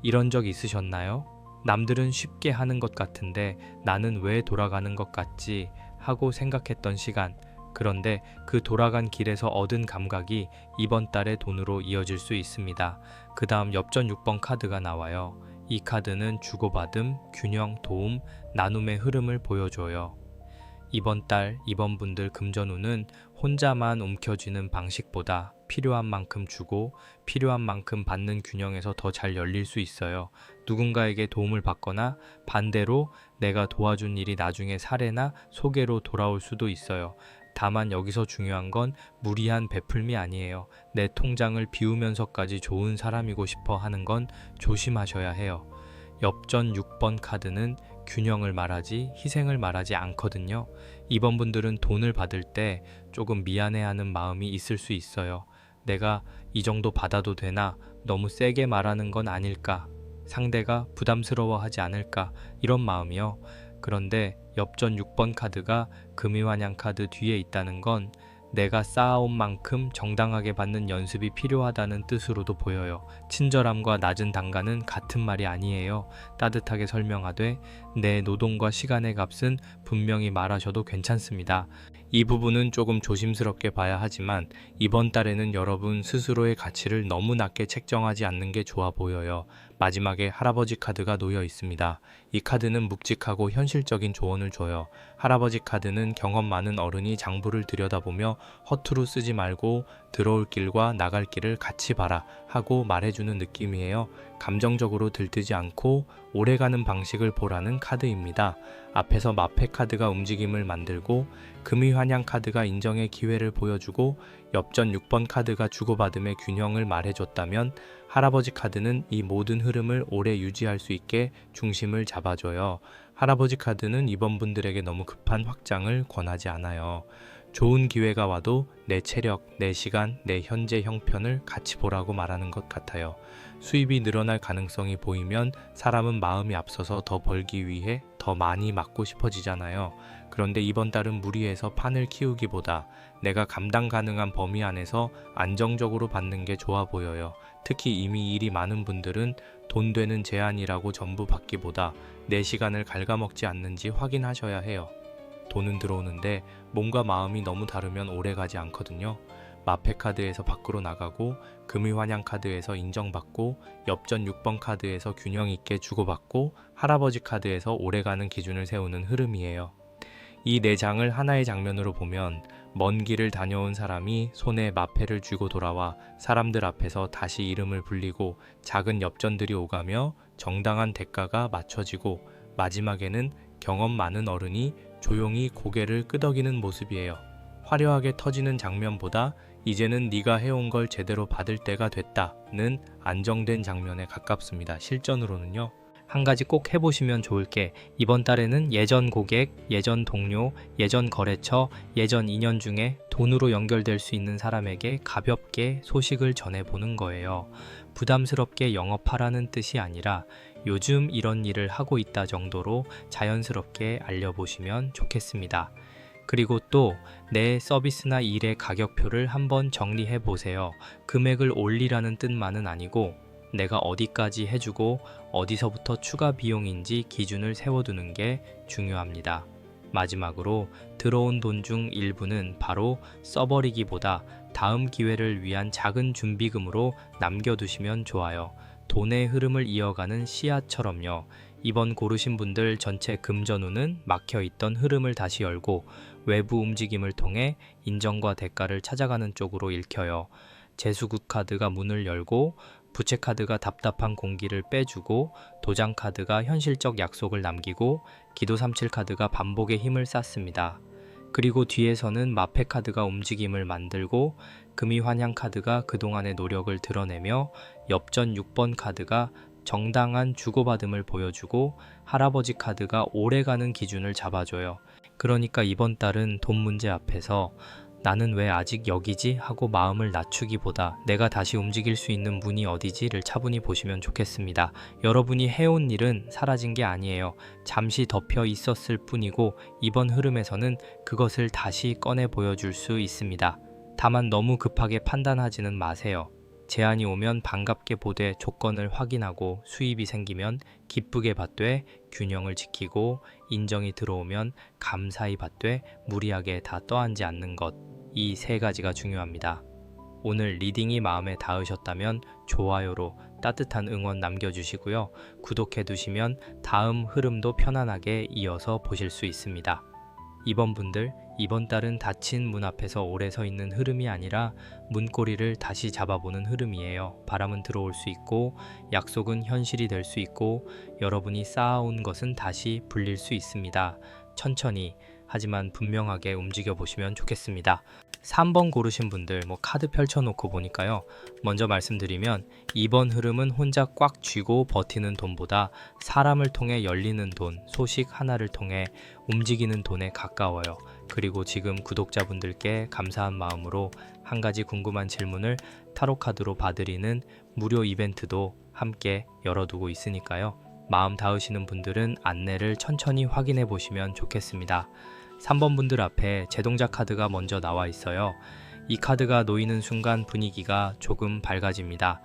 이런 적 있으셨나요? 남들은 쉽게 하는 것 같은데 나는 왜 돌아가는 것 같지 하고 생각했던 시간, 그런데 그 돌아간 길에서 얻은 감각이 이번 달의 돈으로 이어질 수 있습니다. 그 다음 엽전 6번 카드가 나와요. 이 카드는 주고받음, 균형, 도움, 나눔의 흐름을 보여줘요. 이번 달, 이번 분들 금전운은 혼자만 움켜쥐는 방식보다 필요한 만큼 주고 필요한 만큼 받는 균형에서 더 잘 열릴 수 있어요. 누군가에게 도움을 받거나 반대로 내가 도와준 일이 나중에 사례나 소개로 돌아올 수도 있어요. 다만 여기서 중요한 건 무리한 베풀미 아니에요. 내 통장을 비우면서까지 좋은 사람이고 싶어 하는 건 조심하셔야 해요. 엽전 6번 카드는 균형을 말하지 희생을 말하지 않거든요. 이번 분들은 돈을 받을 때 조금 미안해하는 마음이 있을 수 있어요. 내가 이 정도 받아도 되나? 너무 세게 말하는 건 아닐까? 상대가 부담스러워하지 않을까? 이런 마음이요. 그런데 엽전 6번 카드가 금이환양 카드 뒤에 있다는 건 내가 쌓아온 만큼 정당하게 받는 연습이 필요하다는 뜻으로도 보여요. 친절함과 낮은 단가는 같은 말이 아니에요. 따뜻하게 설명하되 내 노동과 시간의 값은 분명히 말하셔도 괜찮습니다. 이 부분은 조금 조심스럽게 봐야 하지만 이번 달에는 여러분 스스로의 가치를 너무 낮게 책정하지 않는 게 좋아 보여요. 마지막에 할아버지 카드가 놓여 있습니다. 이 카드는 묵직하고 현실적인 조언을 줘요. 할아버지 카드는 경험 많은 어른이 장부를 들여다보며 허투루 쓰지 말고 들어올 길과 나갈 길을 같이 봐라 하고 말해주는 느낌이에요. 감정적으로 들뜨지 않고 오래가는 방식을 보라는 카드입니다. 앞에서 마패 카드가 움직임을 만들고 금이환양 카드가 인정의 기회를 보여주고 엽전 6번 카드가 주고받음의 균형을 말해줬다면 할아버지 카드는 이 모든 흐름을 오래 유지할 수 있게 중심을 잡아줘요. 할아버지 카드는 이번 분들에게 너무 급한 확장을 권하지 않아요. 좋은 기회가 와도 내 체력, 내 시간, 내 현재 형편을 같이 보라고 말하는 것 같아요. 수입이 늘어날 가능성이 보이면 사람은 마음이 앞서서 더 벌기 위해 더 많이 맞고 싶어지잖아요. 그런데 이번 달은 무리해서 판을 키우기보다 내가 감당 가능한 범위 안에서 안정적으로 받는 게 좋아 보여요. 특히 이미 일이 많은 분들은 돈 되는 제한이라고 전부 받기보다 내 시간을 갉아먹지 않는지 확인하셔야 해요. 돈은 들어오는데 몸과 마음이 너무 다르면 오래 가지 않거든요. 마패 카드에서 밖으로 나가고 금이환양 카드에서 인정받고 엽전 6번 카드에서 균형 있게 주고받고 할아버지 카드에서 오래가는 기준을 세우는 흐름이에요. 이 네 장을 하나의 장면으로 보면 먼 길을 다녀온 사람이 손에 마패를 쥐고 돌아와 사람들 앞에서 다시 이름을 불리고 작은 엽전들이 오가며 정당한 대가가 맞춰지고 마지막에는 경험 많은 어른이 조용히 고개를 끄덕이는 모습이에요. 화려하게 터지는 장면보다 이제는 네가 해온 걸 제대로 받을 때가 됐다는 안정된 장면에 가깝습니다. 실전으로는요. 한 가지 꼭 해보시면 좋을 게 이번 달에는 예전 고객, 예전 동료, 예전 거래처, 예전 인연 중에 돈으로 연결될 수 있는 사람에게 가볍게 소식을 전해보는 거예요. 부담스럽게 영업하라는 뜻이 아니라 요즘 이런 일을 하고 있다 정도로 자연스럽게 알려보시면 좋겠습니다. 그리고 또 내 서비스나 일의 가격표를 한번 정리해 보세요. 금액을 올리라는 뜻만은 아니고 내가 어디까지 해주고 어디서부터 추가 비용인지 기준을 세워두는 게 중요합니다. 마지막으로 들어온 돈 중 일부는 바로 써버리기보다 다음 기회를 위한 작은 준비금으로 남겨두시면 좋아요. 돈의 흐름을 이어가는 씨앗처럼요. 이번 고르신 분들 전체 금전운은 막혀있던 흐름을 다시 열고 외부 움직임을 통해 인정과 대가를 찾아가는 쪽으로 읽혀요. 재수국 카드가 문을 열고 부채 카드가 답답한 공기를 빼주고 도장 카드가 현실적 약속을 남기고 기도 37 카드가 반복의 힘을 쌓습니다. 그리고 뒤에서는 마패 카드가 움직임을 만들고 금이환양 카드가 그동안의 노력을 드러내며 엽전 6번 카드가 정당한 주고받음을 보여주고 할아버지 카드가 오래가는 기준을 잡아줘요. 그러니까 이번 달은 돈 문제 앞에서 나는 왜 아직 여기지? 하고 마음을 낮추기보다 내가 다시 움직일 수 있는 문이 어디지를 차분히 보시면 좋겠습니다. 여러분이 해온 일은 사라진 게 아니에요. 잠시 덮여 있었을 뿐이고 이번 흐름에서는 그것을 다시 꺼내 보여줄 수 있습니다. 다만 너무 급하게 판단하지는 마세요. 제안이 오면 반갑게 보되 조건을 확인하고 수입이 생기면 기쁘게 받되 균형을 지키고 인정이 들어오면 감사히 받되 무리하게 다 떠안지 않는 것. 이 세 가지가 중요합니다. 오늘 리딩이 마음에 닿으셨다면 좋아요로 따뜻한 응원 남겨주시고요. 구독해두시면 다음 흐름도 편안하게 이어서 보실 수 있습니다. 이번 분들 이번 달은 닫힌 문 앞에서 오래 서 있는 흐름이 아니라 문고리를 다시 잡아보는 흐름이에요. 바람은 들어올 수 있고 약속은 현실이 될 수 있고 여러분이 쌓아온 것은 다시 불릴 수 있습니다. 천천히 하지만 분명하게 움직여 보시면 좋겠습니다. 3번 고르신 분들 카드 펼쳐놓고 보니까요. 먼저 말씀드리면 이번 흐름은 혼자 꽉 쥐고 버티는 돈보다 사람을 통해 열리는 돈, 소식 하나를 통해 움직이는 돈에 가까워요. 그리고 지금 구독자분들께 감사한 마음으로 한 가지 궁금한 질문을 타로 카드로 봐드리는 무료 이벤트도 함께 열어두고 있으니까요. 마음 닿으시는 분들은 안내를 천천히 확인해 보시면 좋겠습니다. 3번 분들 앞에 제동작 카드가 먼저 나와 있어요. 이 카드가 놓이는 순간 분위기가 조금 밝아집니다.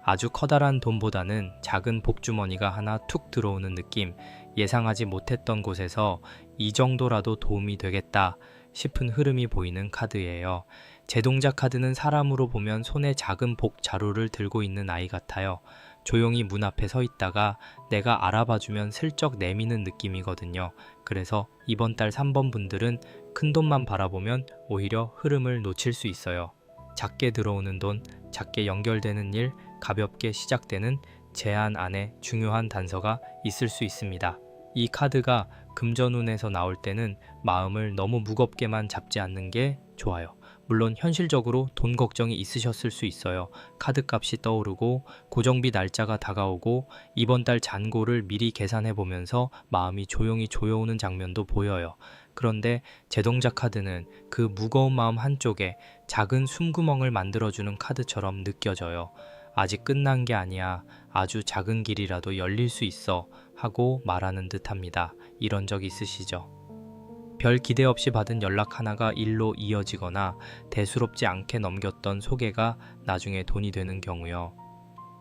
아주 커다란 돈보다는 작은 복주머니가 하나 툭 들어오는 느낌, 예상하지 못했던 곳에서 이 정도라도 도움이 되겠다 싶은 흐름이 보이는 카드예요. 제동작 카드는 사람으로 보면 손에 작은 복 자루를 들고 있는 아이 같아요. 조용히 문 앞에 서 있다가 내가 알아봐주면 슬쩍 내미는 느낌이거든요. 그래서 이번 달 3번 분들은 큰 돈만 바라보면 오히려 흐름을 놓칠 수 있어요. 작게 들어오는 돈, 작게 연결되는 일, 가볍게 시작되는 제안 안에 중요한 단서가 있을 수 있습니다. 이 카드가 금전운에서 나올 때는 마음을 너무 무겁게만 잡지 않는 게 좋아요. 물론 현실적으로 돈 걱정이 있으셨을 수 있어요. 카드값이 떠오르고 고정비 날짜가 다가오고 이번 달 잔고를 미리 계산해 보면서 마음이 조용히 조여오는 장면도 보여요. 그런데 제동작 카드는 그 무거운 마음 한쪽에 작은 숨구멍을 만들어주는 카드처럼 느껴져요. 아직 끝난 게 아니야. 아주 작은 길이라도 열릴 수 있어 하고 말하는 듯합니다. 이런 적 있으시죠? 별 기대 없이 받은 연락 하나가 일로 이어지거나 대수롭지 않게 넘겼던 소개가 나중에 돈이 되는 경우요.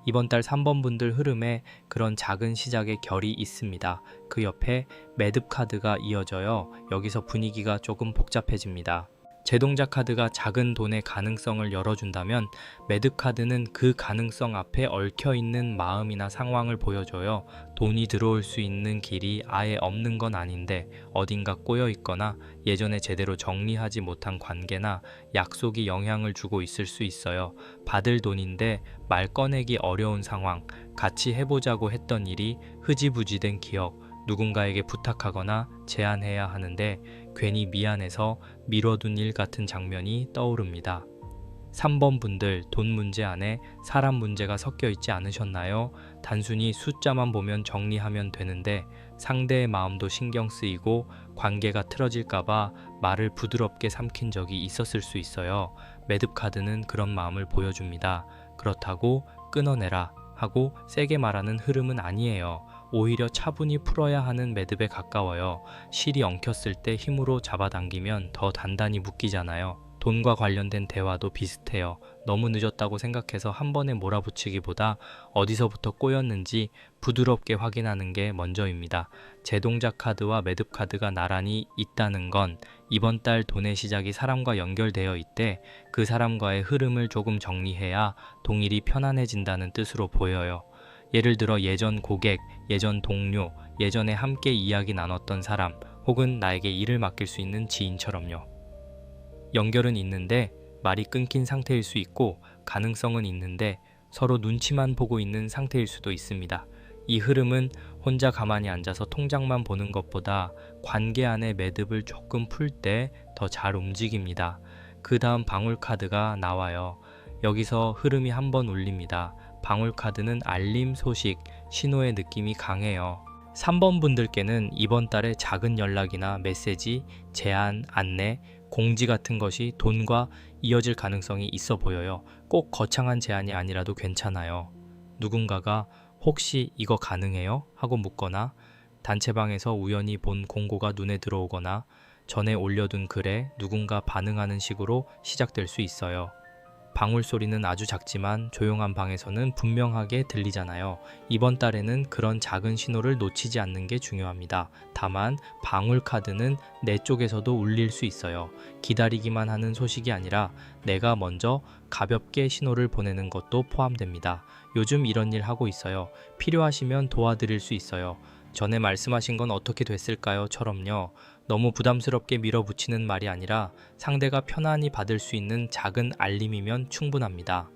이번 달 3번 분들 흐름에 그런 작은 시작의 결이 있습니다. 그 옆에 매듭 카드가 이어져요. 여기서 분위기가 조금 복잡해집니다. 제동작 카드가 작은 돈의 가능성을 열어준다면 매듭 카드는 그 가능성 앞에 얽혀있는 마음이나 상황을 보여줘요. 돈이 들어올 수 있는 길이 아예 없는 건 아닌데 어딘가 꼬여 있거나 예전에 제대로 정리하지 못한 관계나 약속이 영향을 주고 있을 수 있어요. 받을 돈인데 말 꺼내기 어려운 상황, 같이 해보자고 했던 일이 흐지부지된 기억, 누군가에게 부탁하거나 제안해야 하는데 괜히 미안해서 미뤄둔 일 같은 장면이 떠오릅니다. 3번 분들 돈 문제 안에 사람 문제가 섞여 있지 않으셨나요? 단순히 숫자만 보면 정리하면 되는데 상대의 마음도 신경 쓰이고 관계가 틀어질까봐 말을 부드럽게 삼킨 적이 있었을 수 있어요. 매듭 카드는 그런 마음을 보여줍니다. 그렇다고 끊어내라 하고 세게 말하는 흐름은 아니에요. 오히려 차분히 풀어야 하는 매듭에 가까워요. 실이 엉켰을 때 힘으로 잡아당기면 더 단단히 묶이잖아요. 돈과 관련된 대화도 비슷해요. 너무 늦었다고 생각해서 한 번에 몰아붙이기보다 어디서부터 꼬였는지 부드럽게 확인하는 게 먼저입니다. 제동작 카드와 매듭 카드가 나란히 있다는 건 이번 달 돈의 시작이 사람과 연결되어 있대 그 사람과의 흐름을 조금 정리해야 동일이 편안해진다는 뜻으로 보여요. 예를 들어 예전 고객, 예전 동료, 예전에 함께 이야기 나눴던 사람, 혹은 나에게 일을 맡길 수 있는 지인처럼요. 연결은 있는데 말이 끊긴 상태일 수 있고 가능성은 있는데 서로 눈치만 보고 있는 상태일 수도 있습니다. 이 흐름은 혼자 가만히 앉아서 통장만 보는 것보다 관계 안의 매듭을 조금 풀 때 더 잘 움직입니다. 그 다음 방울 카드가 나와요. 여기서 흐름이 한번 울립니다. 방울 카드는 알림, 소식, 신호의 느낌이 강해요. 3번 분들께는 이번 달에 작은 연락이나 메시지, 제안, 안내, 공지 같은 것이 돈과 이어질 가능성이 있어 보여요. 꼭 거창한 제안이 아니라도 괜찮아요. 누군가가 혹시 이거 가능해요? 하고 묻거나 단체방에서 우연히 본 공고가 눈에 들어오거나 전에 올려둔 글에 누군가 반응하는 식으로 시작될 수 있어요. 방울 소리는 아주 작지만 조용한 방에서는 분명하게 들리잖아요. 이번 달에는 그런 작은 신호를 놓치지 않는 게 중요합니다. 다만 방울 카드는 내 쪽에서도 울릴 수 있어요. 기다리기만 하는 소식이 아니라 내가 먼저 가볍게 신호를 보내는 것도 포함됩니다. 요즘 이런 일 하고 있어요. 필요하시면 도와드릴 수 있어요. 전에 말씀하신 건 어떻게 됐을까요? 처럼요. 너무 부담스럽게 밀어붙이는 말이 아니라 상대가 편안히 받을 수 있는 작은 알림이면 충분합니다.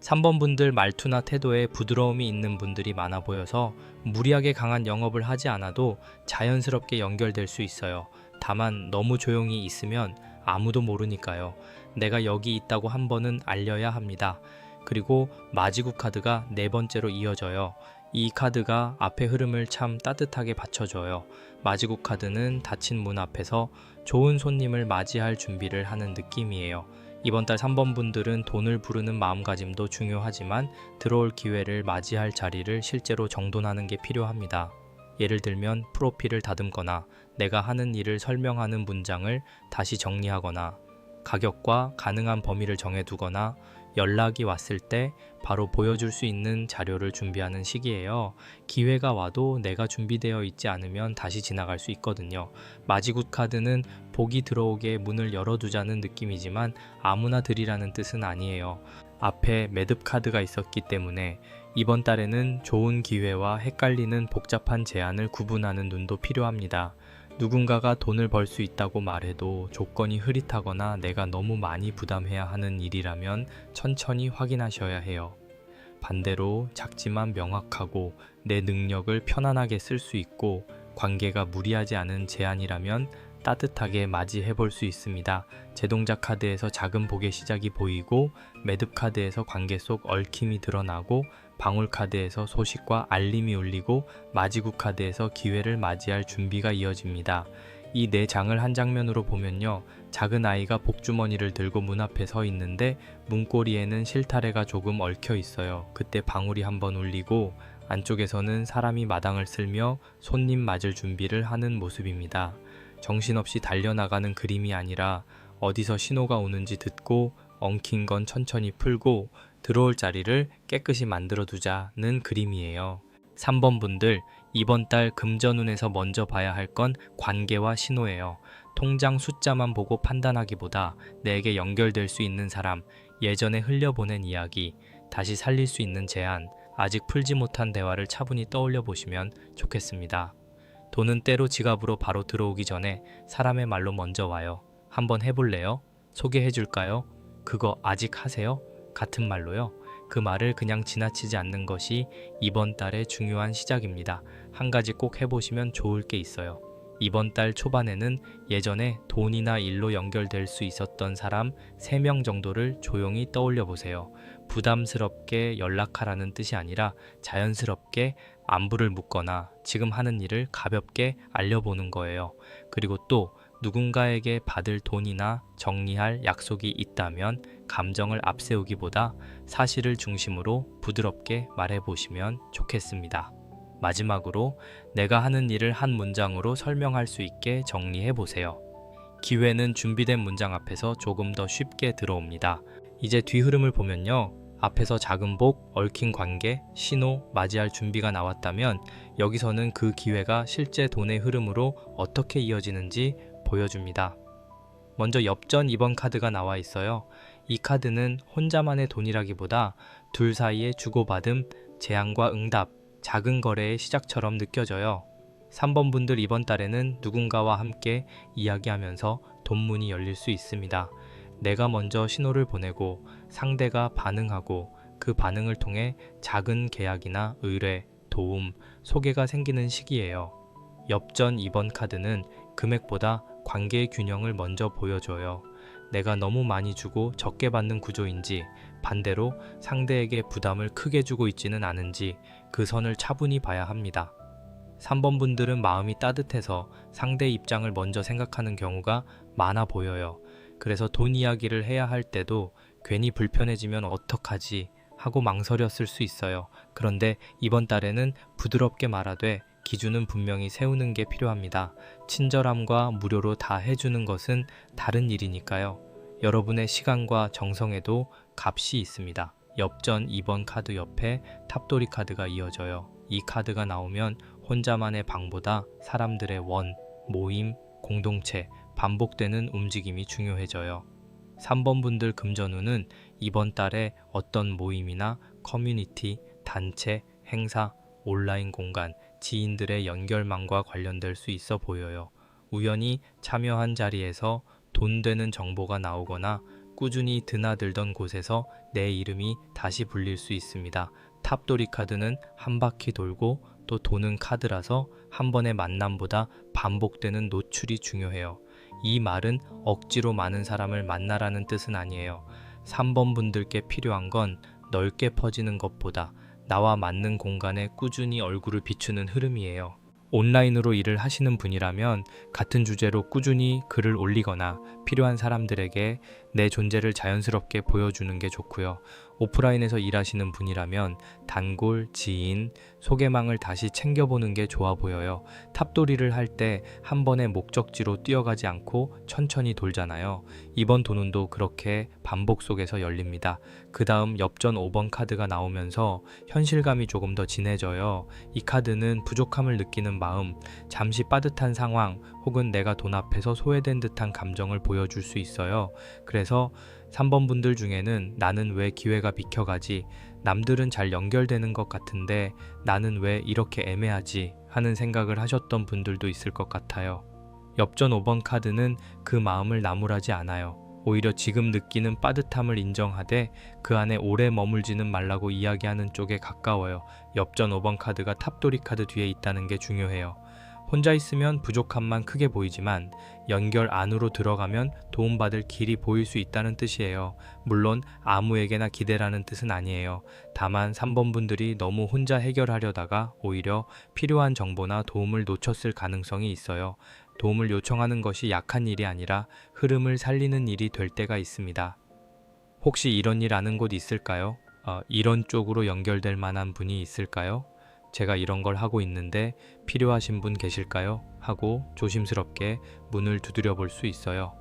3번 분들 말투나 태도에 부드러움이 있는 분들이 많아 보여서 무리하게 강한 영업을 하지 않아도 자연스럽게 연결될 수 있어요. 다만 너무 조용히 있으면 아무도 모르니까요. 내가 여기 있다고 한 번은 알려야 합니다. 그리고 마지구 카드가 네 번째로 이어져요. 이 카드가 앞의 흐름을 참 따뜻하게 받쳐줘요. 마지구 카드는 닫힌 문 앞에서 좋은 손님을 맞이할 준비를 하는 느낌이에요. 이번 달 3번 분들은 돈을 부르는 마음가짐도 중요하지만 들어올 기회를 맞이할 자리를 실제로 정돈하는 게 필요합니다. 예를 들면 프로필을 다듬거나 내가 하는 일을 설명하는 문장을 다시 정리하거나 가격과 가능한 범위를 정해두거나 연락이 왔을 때 바로 보여줄 수 있는 자료를 준비하는 시기예요. 기회가 와도 내가 준비되어 있지 않으면 다시 지나갈 수 있거든요. 마지굿 카드는 복이 들어오게 문을 열어두자는 느낌이지만 아무나 들이라는 뜻은 아니에요. 앞에 매듭 카드가 있었기 때문에 이번 달에는 좋은 기회와 헷갈리는 복잡한 제안을 구분하는 눈도 필요합니다. 누군가가 돈을 벌 수 있다고 말해도 조건이 흐릿하거나 내가 너무 많이 부담해야 하는 일이라면 천천히 확인하셔야 해요. 반대로 작지만 명확하고 내 능력을 편안하게 쓸 수 있고 관계가 무리하지 않은 제안이라면 따뜻하게 맞이해 볼 수 있습니다. 제동작 카드에서 작은 복의 시작이 보이고 매듭 카드에서 관계 속 얽힘이 드러나고 방울 카드에서 소식과 알림이 울리고 마지구 카드에서 기회를 맞이할 준비가 이어집니다. 이 네 장을 한 장면으로 보면요. 작은 아이가 복주머니를 들고 문 앞에 서 있는데 문고리에는 실타래가 조금 얽혀 있어요. 그때 방울이 한번 울리고 안쪽에서는 사람이 마당을 쓸며 손님 맞을 준비를 하는 모습입니다. 정신없이 달려나가는 그림이 아니라 어디서 신호가 오는지 듣고 엉킨 건 천천히 풀고 들어올 자리를 깨끗이 만들어두자는 그림이에요. 3번 분들, 이번 달 금전운에서 먼저 봐야 할 건 관계와 신호예요. 통장 숫자만 보고 판단하기보다 내게 연결될 수 있는 사람, 예전에 흘려보낸 이야기, 다시 살릴 수 있는 제안, 아직 풀지 못한 대화를 차분히 떠올려 보시면 좋겠습니다. 돈은 때로 지갑으로 바로 들어오기 전에 사람의 말로 먼저 와요. 한번 해볼래요? 소개해 줄까요? 그거 아직 하세요? 같은 말로요. 그 말을 그냥 지나치지 않는 것이 이번 달의 중요한 시작입니다. 한 가지 꼭 해보시면 좋을 게 있어요. 이번 달 초반에는 예전에 돈이나 일로 연결될 수 있었던 사람 3명 정도를 조용히 떠올려 보세요. 부담스럽게 연락하라는 뜻이 아니라 자연스럽게 안부를 묻거나 지금 하는 일을 가볍게 알려보는 거예요. 그리고 또 누군가에게 받을 돈이나 정리할 약속이 있다면 감정을 앞세우기보다 사실을 중심으로 부드럽게 말해보시면 좋겠습니다. 마지막으로 내가 하는 일을 한 문장으로 설명할 수 있게 정리해보세요. 기회는 준비된 문장 앞에서 조금 더 쉽게 들어옵니다. 이제 뒤 흐름을 보면요. 앞에서 작은 복, 얽힌 관계, 신호, 맞이할 준비가 나왔다면 여기서는 그 기회가 실제 돈의 흐름으로 어떻게 이어지는지 보여줍니다. 먼저 엽전 2번 카드가 나와 있어요. 이 카드는 혼자만의 돈이라기보다 둘 사이의 주고받음, 제안과 응답, 작은 거래의 시작처럼 느껴져요. 3번 분들 이번 달에는 누군가와 함께 이야기하면서 돈 문이 열릴 수 있습니다. 내가 먼저 신호를 보내고 상대가 반응하고 그 반응을 통해 작은 계약이나 의뢰, 도움, 소개가 생기는 시기예요. 엽전 2번 카드는 금액보다 관계의 균형을 먼저 보여줘요. 내가 너무 많이 주고 적게 받는 구조인지 반대로 상대에게 부담을 크게 주고 있지는 않은지 그 선을 차분히 봐야 합니다. 3번 분들은 마음이 따뜻해서 상대 입장을 먼저 생각하는 경우가 많아 보여요. 그래서 돈 이야기를 해야 할 때도 괜히 불편해지면 어떡하지 하고 망설였을 수 있어요. 그런데 이번 달에는 부드럽게 말하되 기준은 분명히 세우는 게 필요합니다. 친절함과 무료로 다 해주는 것은 다른 일이니까요. 여러분의 시간과 정성에도 값이 있습니다. 엽전 2번 카드 옆에 탑돌이 카드가 이어져요. 이 카드가 나오면 혼자만의 방보다 사람들의 원, 모임, 공동체, 반복되는 움직임이 중요해져요. 3번 분들 금전운은 이번 달에 어떤 모임이나 커뮤니티, 단체, 행사, 온라인 공간, 지인들의 연결망과 관련될 수 있어 보여요. 우연히 참여한 자리에서 돈 되는 정보가 나오거나 꾸준히 드나들던 곳에서 내 이름이 다시 불릴 수 있습니다. 탑도리 카드는 한 바퀴 돌고 또 도는 카드라서 한 번의 만남보다 반복되는 노출이 중요해요. 이 말은 억지로 많은 사람을 만나라는 뜻은 아니에요. 3번 분들께 필요한 건 넓게 퍼지는 것보다 나와 맞는 공간에 꾸준히 얼굴을 비추는 흐름이에요. 온라인으로 일을 하시는 분이라면 같은 주제로 꾸준히 글을 올리거나 필요한 사람들에게 내 존재를 자연스럽게 보여주는 게 좋고요. 오프라인에서 일하시는 분이라면 단골, 지인, 소개망을 다시 챙겨보는 게 좋아 보여요. 탑돌이를 할 때 한 번의 목적지로 뛰어가지 않고 천천히 돌잖아요. 이번 도는도 그렇게 반복 속에서 열립니다. 그 다음 엽전 5번 카드가 나오면서 현실감이 조금 더 진해져요. 이 카드는 부족함을 느끼는 마음, 잠시 빠듯한 상황, 혹은 내가 돈 앞에서 소외된 듯한 감정을 보여줄 수 있어요. 그래서 3번 분들 중에는 나는 왜 기회가 비켜가지? 남들은 잘 연결되는 것 같은데 나는 왜 이렇게 애매하지? 하는 생각을 하셨던 분들도 있을 것 같아요. 엽전 5번 카드는 그 마음을 나무라지 않아요. 오히려 지금 느끼는 빠듯함을 인정하되 그 안에 오래 머물지는 말라고 이야기하는 쪽에 가까워요. 엽전 5번 카드가 탑도리 카드 뒤에 있다는 게 중요해요. 혼자 있으면 부족함만 크게 보이지만 연결 안으로 들어가면 도움받을 길이 보일 수 있다는 뜻이에요. 물론 아무에게나 기대라는 뜻은 아니에요. 다만 3번 분들이 너무 혼자 해결하려다가 오히려 필요한 정보나 도움을 놓쳤을 가능성이 있어요. 도움을 요청하는 것이 약한 일이 아니라 흐름을 살리는 일이 될 때가 있습니다. 혹시 이런 일 아는 곳 있을까요? 이런 쪽으로 연결될 만한 분이 있을까요? 제가 이런 걸 하고 있는데 필요하신 분 계실까요? 하고 조심스럽게 문을 두드려 볼 수 있어요.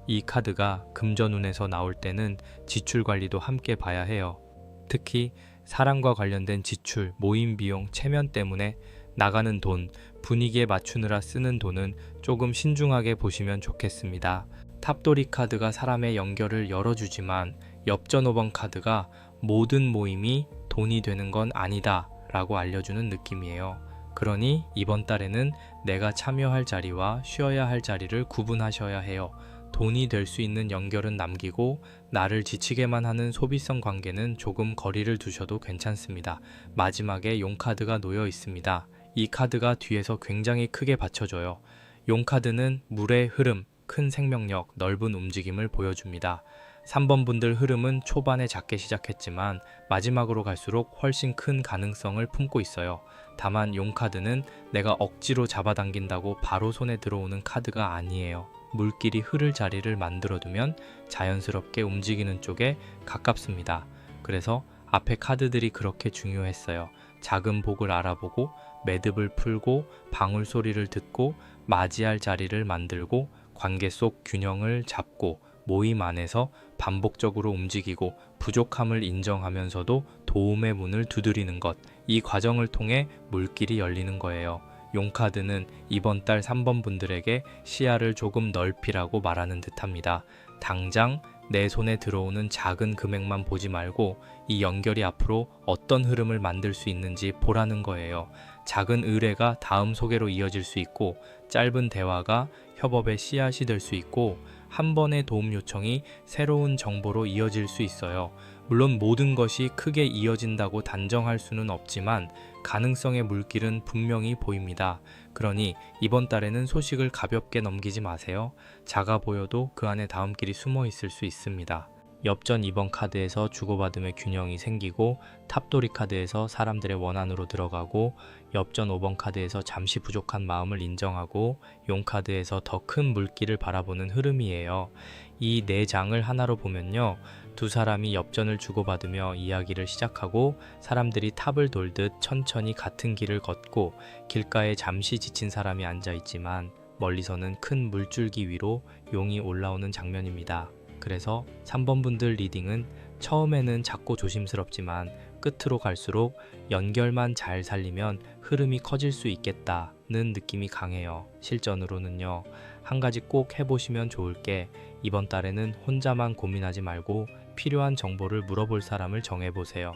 이 카드가 금전운에서 나올 때는 지출 관리도 함께 봐야 해요. 특히 사랑과 관련된 지출, 모임 비용, 체면 때문에 나가는 돈, 분위기에 맞추느라 쓰는 돈은 조금 신중하게 보시면 좋겠습니다. 탑도리 카드가 사람의 연결을 열어주지만 엽전 5번 카드가 모든 모임이 돈이 되는 건 아니다 라고 알려주는 느낌이에요. 그러니 이번 달에는 내가 참여할 자리와 쉬어야 할 자리를 구분하셔야 해요. 돈이 될 수 있는 연결은 남기고 나를 지치게만 하는 소비성 관계는 조금 거리를 두셔도 괜찮습니다. 마지막에 용카드가 놓여 있습니다. 이 카드가 뒤에서 굉장히 크게 받쳐줘요. 용카드는 물의 흐름, 큰 생명력, 넓은 움직임을 보여줍니다. 3번 분들 흐름은 초반에 작게 시작했지만 마지막으로 갈수록 훨씬 큰 가능성을 품고 있어요. 다만 용카드는 내가 억지로 잡아당긴다고 바로 손에 들어오는 카드가 아니에요. 물길이 흐를 자리를 만들어두면 자연스럽게 움직이는 쪽에 가깝습니다. 그래서 앞에 카드들이 그렇게 중요했어요. 작은 복을 알아보고 매듭을 풀고 방울 소리를 듣고 맞이할 자리를 만들고 관계 속 균형을 잡고 모임 안에서 반복적으로 움직이고 부족함을 인정하면서도 도움의 문을 두드리는 것, 이 과정을 통해 물길이 열리는 거예요. 용카드는 이번 달 3번 분들에게 시야를 조금 넓히라고 말하는 듯합니다. 당장 내 손에 들어오는 작은 금액만 보지 말고 이 연결이 앞으로 어떤 흐름을 만들 수 있는지 보라는 거예요. 작은 의뢰가 다음 소개로 이어질 수 있고 짧은 대화가 협업의 씨앗이 될 수 있고 한 번의 도움 요청이 새로운 정보로 이어질 수 있어요. 물론 모든 것이 크게 이어진다고 단정할 수는 없지만 가능성의 물길은 분명히 보입니다. 그러니 이번 달에는 소식을 가볍게 넘기지 마세요. 작아 보여도 그 안에 다음 길이 숨어 있을 수 있습니다. 엽전 2번 카드에서 주고받음의 균형이 생기고 탑도리 카드에서 사람들의 원한으로 들어가고 엽전 5번 카드에서 잠시 부족한 마음을 인정하고 용 카드에서 더 큰 물길을 바라보는 흐름이에요. 이 네 장을 하나로 보면요. 두 사람이 엽전을 주고받으며 이야기를 시작하고 사람들이 탑을 돌듯 천천히 같은 길을 걷고 길가에 잠시 지친 사람이 앉아있지만 멀리서는 큰 물줄기 위로 용이 올라오는 장면입니다. 그래서 3번 분들 리딩은 처음에는 작고 조심스럽지만 끝으로 갈수록 연결만 잘 살리면 흐름이 커질 수 있겠다는 느낌이 강해요. 실전으로는요. 한 가지 꼭 해보시면 좋을 게 이번 달에는 혼자만 고민하지 말고 필요한 정보를 물어볼 사람을 정해보세요.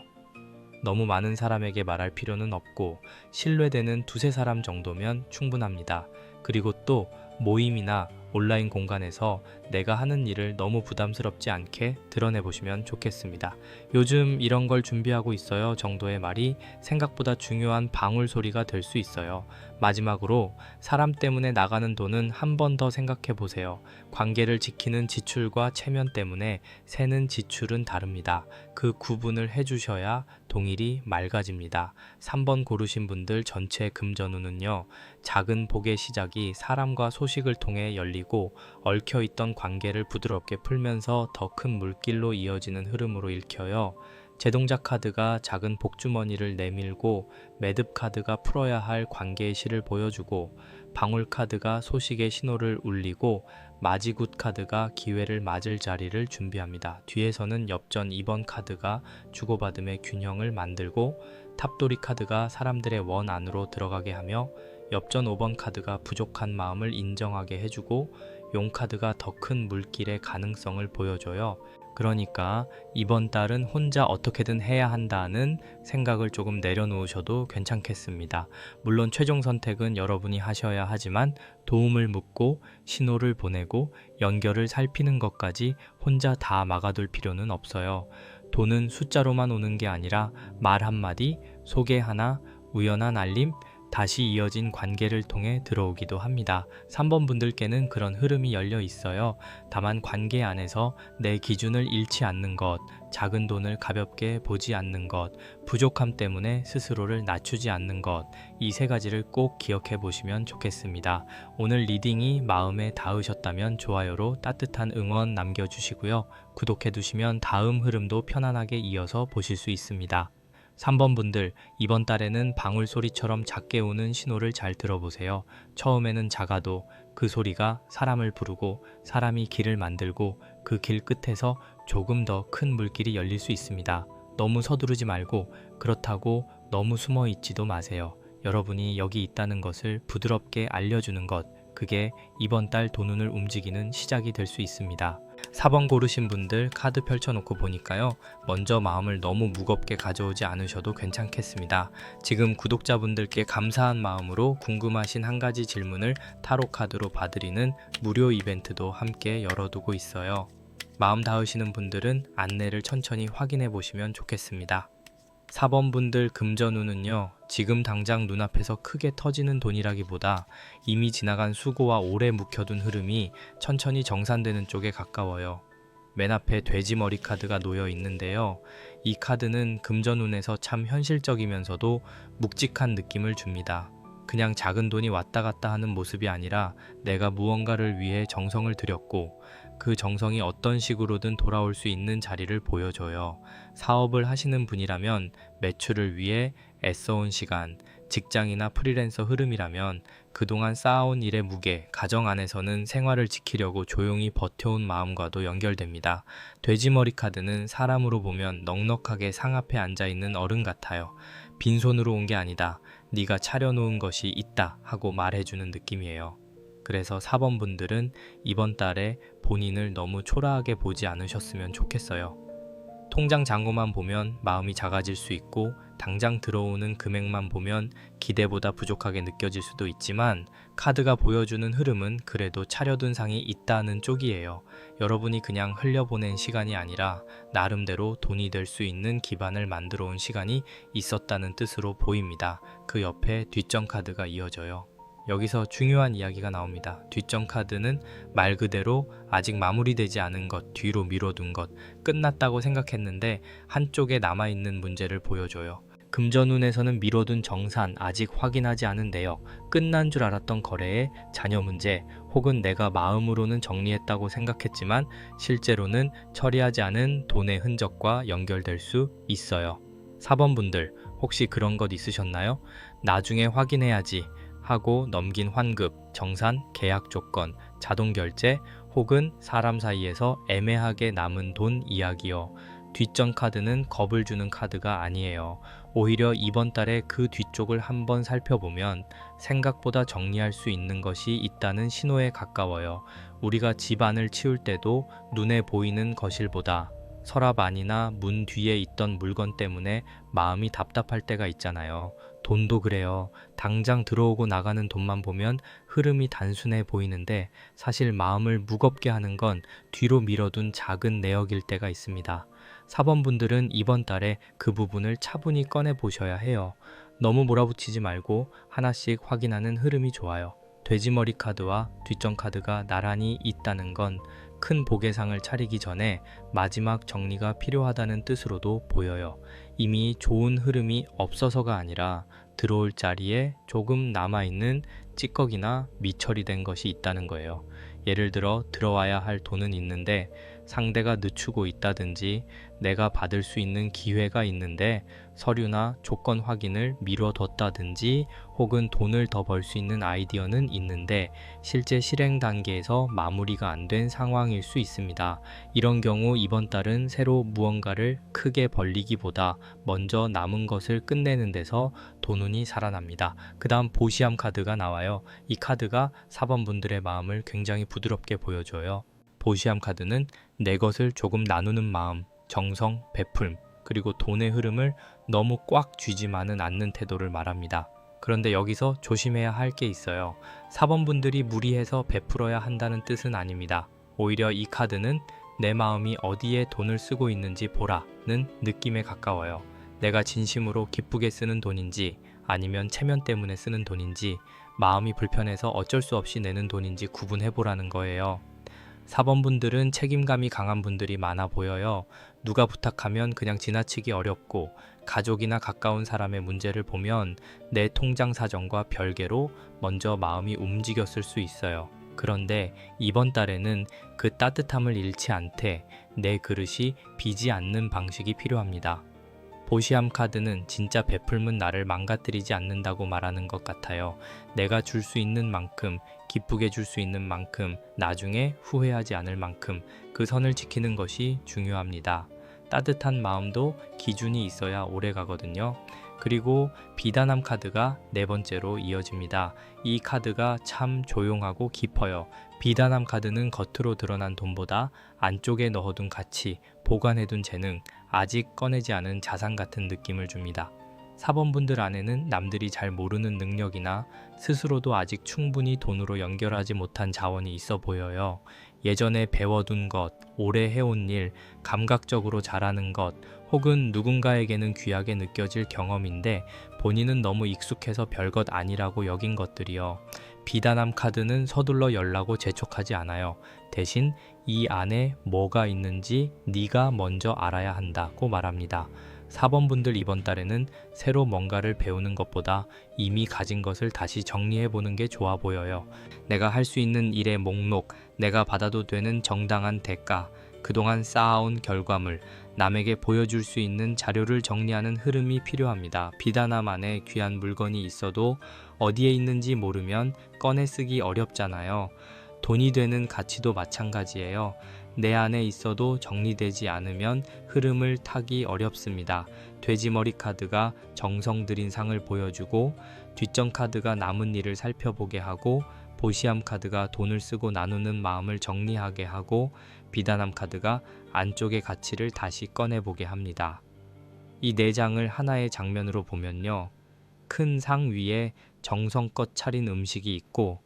너무 많은 사람에게 말할 필요는 없고 신뢰되는 두세 사람 정도면 충분합니다. 그리고 또 모임이나 온라인 공간에서 내가 하는 일을 너무 부담스럽지 않게 드러내 보시면 좋겠습니다. 요즘 이런 걸 준비하고 있어요 정도의 말이 생각보다 중요한 방울 소리가 될 수 있어요. 마지막으로 사람 때문에 나가는 돈은 한 번 더 생각해 보세요. 관계를 지키는 지출과 체면 때문에 새는 지출은 다릅니다. 그 구분을 해주셔야 동일이 맑아집니다. 3번 고르신 분들 전체 금전운은요. 작은 복의 시작이 사람과 소식을 통해 열리고 얽혀있던 관계를 부드럽게 풀면서 더 큰 물길로 이어지는 흐름으로 읽혀요. 제동작 카드가 작은 복주머니를 내밀고 매듭 카드가 풀어야 할 관계의 실을 보여주고 방울 카드가 소식의 신호를 울리고 마지굿 카드가 기회를 맞을 자리를 준비합니다. 뒤에서는 엽전 2번 카드가 주고받음의 균형을 만들고 탑돌이 카드가 사람들의 원 안으로 들어가게 하며 엽전 5번 카드가 부족한 마음을 인정하게 해주고 용 카드가 더 큰 물길의 가능성을 보여줘요. 그러니까 이번 달은 혼자 어떻게든 해야 한다는 생각을 조금 내려놓으셔도 괜찮겠습니다. 물론 최종 선택은 여러분이 하셔야 하지만 도움을 묻고 신호를 보내고 연결을 살피는 것까지 혼자 다 막아둘 필요는 없어요. 돈은 숫자로만 오는 게 아니라 말 한마디, 소개 하나, 우연한 알림, 다시 이어진 관계를 통해 들어오기도 합니다. 3번 분들께는 그런 흐름이 열려 있어요. 다만 관계 안에서 내 기준을 잃지 않는 것, 작은 돈을 가볍게 보지 않는 것, 부족함 때문에 스스로를 낮추지 않는 것, 이 세 가지를 꼭 기억해 보시면 좋겠습니다. 오늘 리딩이 마음에 닿으셨다면 좋아요로 따뜻한 응원 남겨주시고요. 구독해 두시면 다음 흐름도 편안하게 이어서 보실 수 있습니다. 3번 분들, 이번 달에는 방울 소리처럼 작게 오는 신호를 잘 들어보세요. 처음에는 작아도 그 소리가 사람을 부르고 사람이 길을 만들고 그 길 끝에서 조금 더 큰 물길이 열릴 수 있습니다. 너무 서두르지 말고 그렇다고 너무 숨어 있지도 마세요. 여러분이 여기 있다는 것을 부드럽게 알려주는 것, 그게 이번 달 돈운을 움직이는 시작이 될 수 있습니다. 4번 고르신 분들 카드 펼쳐놓고 보니까요. 먼저 마음을 너무 무겁게 가져오지 않으셔도 괜찮겠습니다. 지금 구독자분들께 감사한 마음으로 궁금하신 한 가지 질문을 타로 카드로 봐드리는 무료 이벤트도 함께 열어두고 있어요. 마음 닿으시는 분들은 안내를 천천히 확인해 보시면 좋겠습니다. 4번 분들 금전운은요. 지금 당장 눈앞에서 크게 터지는 돈이라기보다 이미 지나간 수고와 오래 묵혀둔 흐름이 천천히 정산되는 쪽에 가까워요. 맨 앞에 돼지머리 카드가 놓여 있는데요. 이 카드는 금전운에서 참 현실적이면서도 묵직한 느낌을 줍니다. 그냥 작은 돈이 왔다 갔다 하는 모습이 아니라 내가 무언가를 위해 정성을 들였고 그 정성이 어떤 식으로든 돌아올 수 있는 자리를 보여줘요. 사업을 하시는 분이라면 매출을 위해 애써온 시간, 직장이나 프리랜서 흐름이라면 그동안 쌓아온 일의 무게, 가정 안에서는 생활을 지키려고 조용히 버텨온 마음과도 연결됩니다. 돼지머리 카드는 사람으로 보면 넉넉하게 상 앞에 앉아있는 어른 같아요. 빈손으로 온 게 아니다. 네가 차려놓은 것이 있다 하고 말해주는 느낌이에요. 그래서 4번 분들은 이번 달에 본인을 너무 초라하게 보지 않으셨으면 좋겠어요. 통장 잔고만 보면 마음이 작아질 수 있고 당장 들어오는 금액만 보면 기대보다 부족하게 느껴질 수도 있지만 카드가 보여주는 흐름은 그래도 차려둔 상이 있다는 쪽이에요. 여러분이 그냥 흘려보낸 시간이 아니라 나름대로 돈이 될 수 있는 기반을 만들어 온 시간이 있었다는 뜻으로 보입니다. 그 옆에 뒷전 카드가 이어져요. 여기서 중요한 이야기가 나옵니다. 뒷전 카드는 말 그대로 아직 마무리되지 않은 것, 뒤로 미뤄둔 것, 끝났다고 생각했는데 한쪽에 남아있는 문제를 보여줘요. 금전운에서는 미뤄둔 정산, 아직 확인하지 않은 내역, 끝난 줄 알았던 거래에 자녀 문제, 혹은 내가 마음으로는 정리했다고 생각했지만 실제로는 처리하지 않은 돈의 흔적과 연결될 수 있어요. 4번 분들, 혹시 그런 것 있으셨나요? 나중에 확인해야지 하고 넘긴 환급, 정산, 계약 조건, 자동 결제 혹은 사람 사이에서 애매하게 남은 돈 이야기요. 뒷전 카드는 겁을 주는 카드가 아니에요. 오히려 이번 달에 그 뒤쪽을 한번 살펴보면 생각보다 정리할 수 있는 것이 있다는 신호에 가까워요. 우리가 집안을 치울 때도 눈에 보이는 거실보다 서랍 안이나 문 뒤에 있던 물건 때문에 마음이 답답할 때가 있잖아요. 돈도 그래요. 당장 들어오고 나가는 돈만 보면 흐름이 단순해 보이는데 사실 마음을 무겁게 하는 건 뒤로 미뤄둔 작은 내역일 때가 있습니다. 사번분들은 이번 달에 그 부분을 차분히 꺼내 보셔야 해요. 너무 몰아붙이지 말고 하나씩 확인하는 흐름이 좋아요. 돼지머리 카드와 뒷전 카드가 나란히 있다는 건 큰 보계상을 차리기 전에 마지막 정리가 필요하다는 뜻으로도 보여요. 이미 좋은 흐름이 없어서가 아니라 들어올 자리에 조금 남아있는 찌꺼기나 미처리된 것이 있다는 거예요. 예를 들어 들어와야 할 돈은 있는데 상대가 늦추고 있다든지 내가 받을 수 있는 기회가 있는데 서류나 조건 확인을 미뤄뒀다든지 혹은 돈을 더 벌 수 있는 아이디어는 있는데 실제 실행 단계에서 마무리가 안 된 상황일 수 있습니다. 이런 경우 이번 달은 새로 무언가를 크게 벌리기보다 먼저 남은 것을 끝내는 데서 돈운이 살아납니다. 그 다음 보시함 카드가 나와요. 이 카드가 4번분들의 마음을 굉장히 부드럽게 보여줘요. 보시함 카드는 내 것을 조금 나누는 마음, 정성, 베풀, 그리고 돈의 흐름을 너무 꽉 쥐지만은 않는 태도를 말합니다. 그런데 여기서 조심해야 할 게 있어요. 4번분들이 무리해서 베풀어야 한다는 뜻은 아닙니다. 오히려 이 카드는 내 마음이 어디에 돈을 쓰고 있는지 보라는 느낌에 가까워요. 내가 진심으로 기쁘게 쓰는 돈인지 아니면 체면 때문에 쓰는 돈인지 마음이 불편해서 어쩔 수 없이 내는 돈인지 구분해보라는 거예요. 4번분들은 책임감이 강한 분들이 많아 보여요. 누가 부탁하면 그냥 지나치기 어렵고 가족이나 가까운 사람의 문제를 보면 내 통장 사정과 별개로 먼저 마음이 움직였을 수 있어요. 그런데 이번 달에는 그 따뜻함을 잃지 않되 내 그릇이 비지 않는 방식이 필요합니다. 보시함 카드는 진짜 베풀면 나를 망가뜨리지 않는다고 말하는 것 같아요. 내가 줄 수 있는 만큼, 기쁘게 줄 수 있는 만큼, 나중에 후회하지 않을 만큼 그 선을 지키는 것이 중요합니다. 따뜻한 마음도 기준이 있어야 오래 가거든요. 그리고 비단함 카드가 네 번째로 이어집니다. 이 카드가 참 조용하고 깊어요. 비단함 카드는 겉으로 드러난 돈보다 안쪽에 넣어둔 가치, 보관해둔 재능, 아직 꺼내지 않은 자산 같은 느낌을 줍니다. 4번분들 안에는 남들이 잘 모르는 능력이나 스스로도 아직 충분히 돈으로 연결하지 못한 자원이 있어 보여요. 예전에 배워둔 것, 오래 해온 일, 감각적으로 잘하는 것, 혹은 누군가에게는 귀하게 느껴질 경험인데 본인은 너무 익숙해서 별것 아니라고 여긴 것들이요. 비단함 카드는 서둘러 열라고 재촉하지 않아요. 대신 이 안에 뭐가 있는지 네가 먼저 알아야 한다고 말합니다. 4번분들 이번 달에는 새로 뭔가를 배우는 것보다 이미 가진 것을 다시 정리해보는 게 좋아 보여요. 내가 할 수 있는 일의 목록, 내가 받아도 되는 정당한 대가, 그동안 쌓아온 결과물, 남에게 보여줄 수 있는 자료를 정리하는 흐름이 필요합니다. 비단함 안에 귀한 물건이 있어도 어디에 있는지 모르면 꺼내 쓰기 어렵잖아요. 돈이 되는 가치도 마찬가지예요. 내 안에 있어도 정리되지 않으면 흐름을 타기 어렵습니다. 돼지머리 카드가 정성 들인 상을 보여주고 뒷전 카드가 남은 일을 살펴보게 하고 보시함 카드가 돈을 쓰고 나누는 마음을 정리하게 하고 비단함 카드가 안쪽의 가치를 다시 꺼내보게 합니다. 이 네 장을 하나의 장면으로 보면요. 큰 상 위에 정성껏 차린 음식이 있고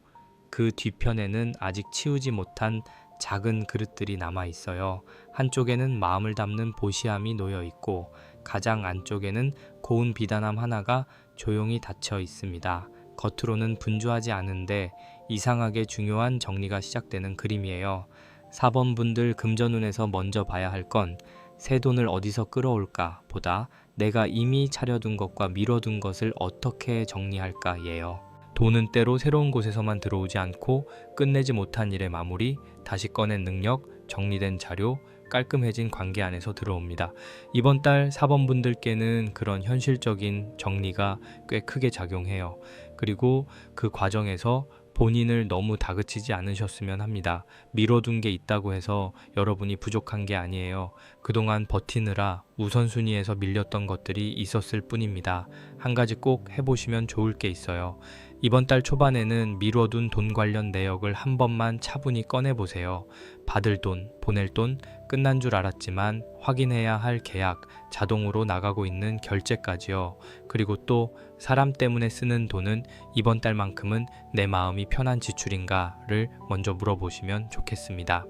그 뒤편에는 아직 치우지 못한 작은 그릇들이 남아 있어요. 한쪽에는 마음을 담는 보시함이 놓여 있고 가장 안쪽에는 고운 비단함 하나가 조용히 닫혀 있습니다. 겉으로는 분주하지 않은데 이상하게 중요한 정리가 시작되는 그림이에요. 4번분들 금전운에서 먼저 봐야 할 건 새 돈을 어디서 끌어올까 보다 내가 이미 차려둔 것과 미뤄둔 것을 어떻게 정리할까 예요. 돈은 때로 새로운 곳에서만 들어오지 않고 끝내지 못한 일의 마무리, 다시 꺼낸 능력, 정리된 자료, 깔끔해진 관계 안에서 들어옵니다. 이번 달 4번분들께는 그런 현실적인 정리가 꽤 크게 작용해요. 그리고 그 과정에서 본인을 너무 다그치지 않으셨으면 합니다. 미뤄둔 게 있다고 해서 여러분이 부족한 게 아니에요. 그동안 버티느라 우선순위에서 밀렸던 것들이 있었을 뿐입니다. 한 가지 꼭 해보시면 좋을 게 있어요. 이번 달 초반에는 미뤄둔 돈 관련 내역을 한 번만 차분히 꺼내보세요. 받을 돈, 보낼 돈, 끝난 줄 알았지만 확인해야 할 계약, 자동으로 나가고 있는 결제까지요. 그리고 또 사람 때문에 쓰는 돈은 이번 달만큼은 내 마음이 편한 지출인가를 먼저 물어보시면 좋겠습니다.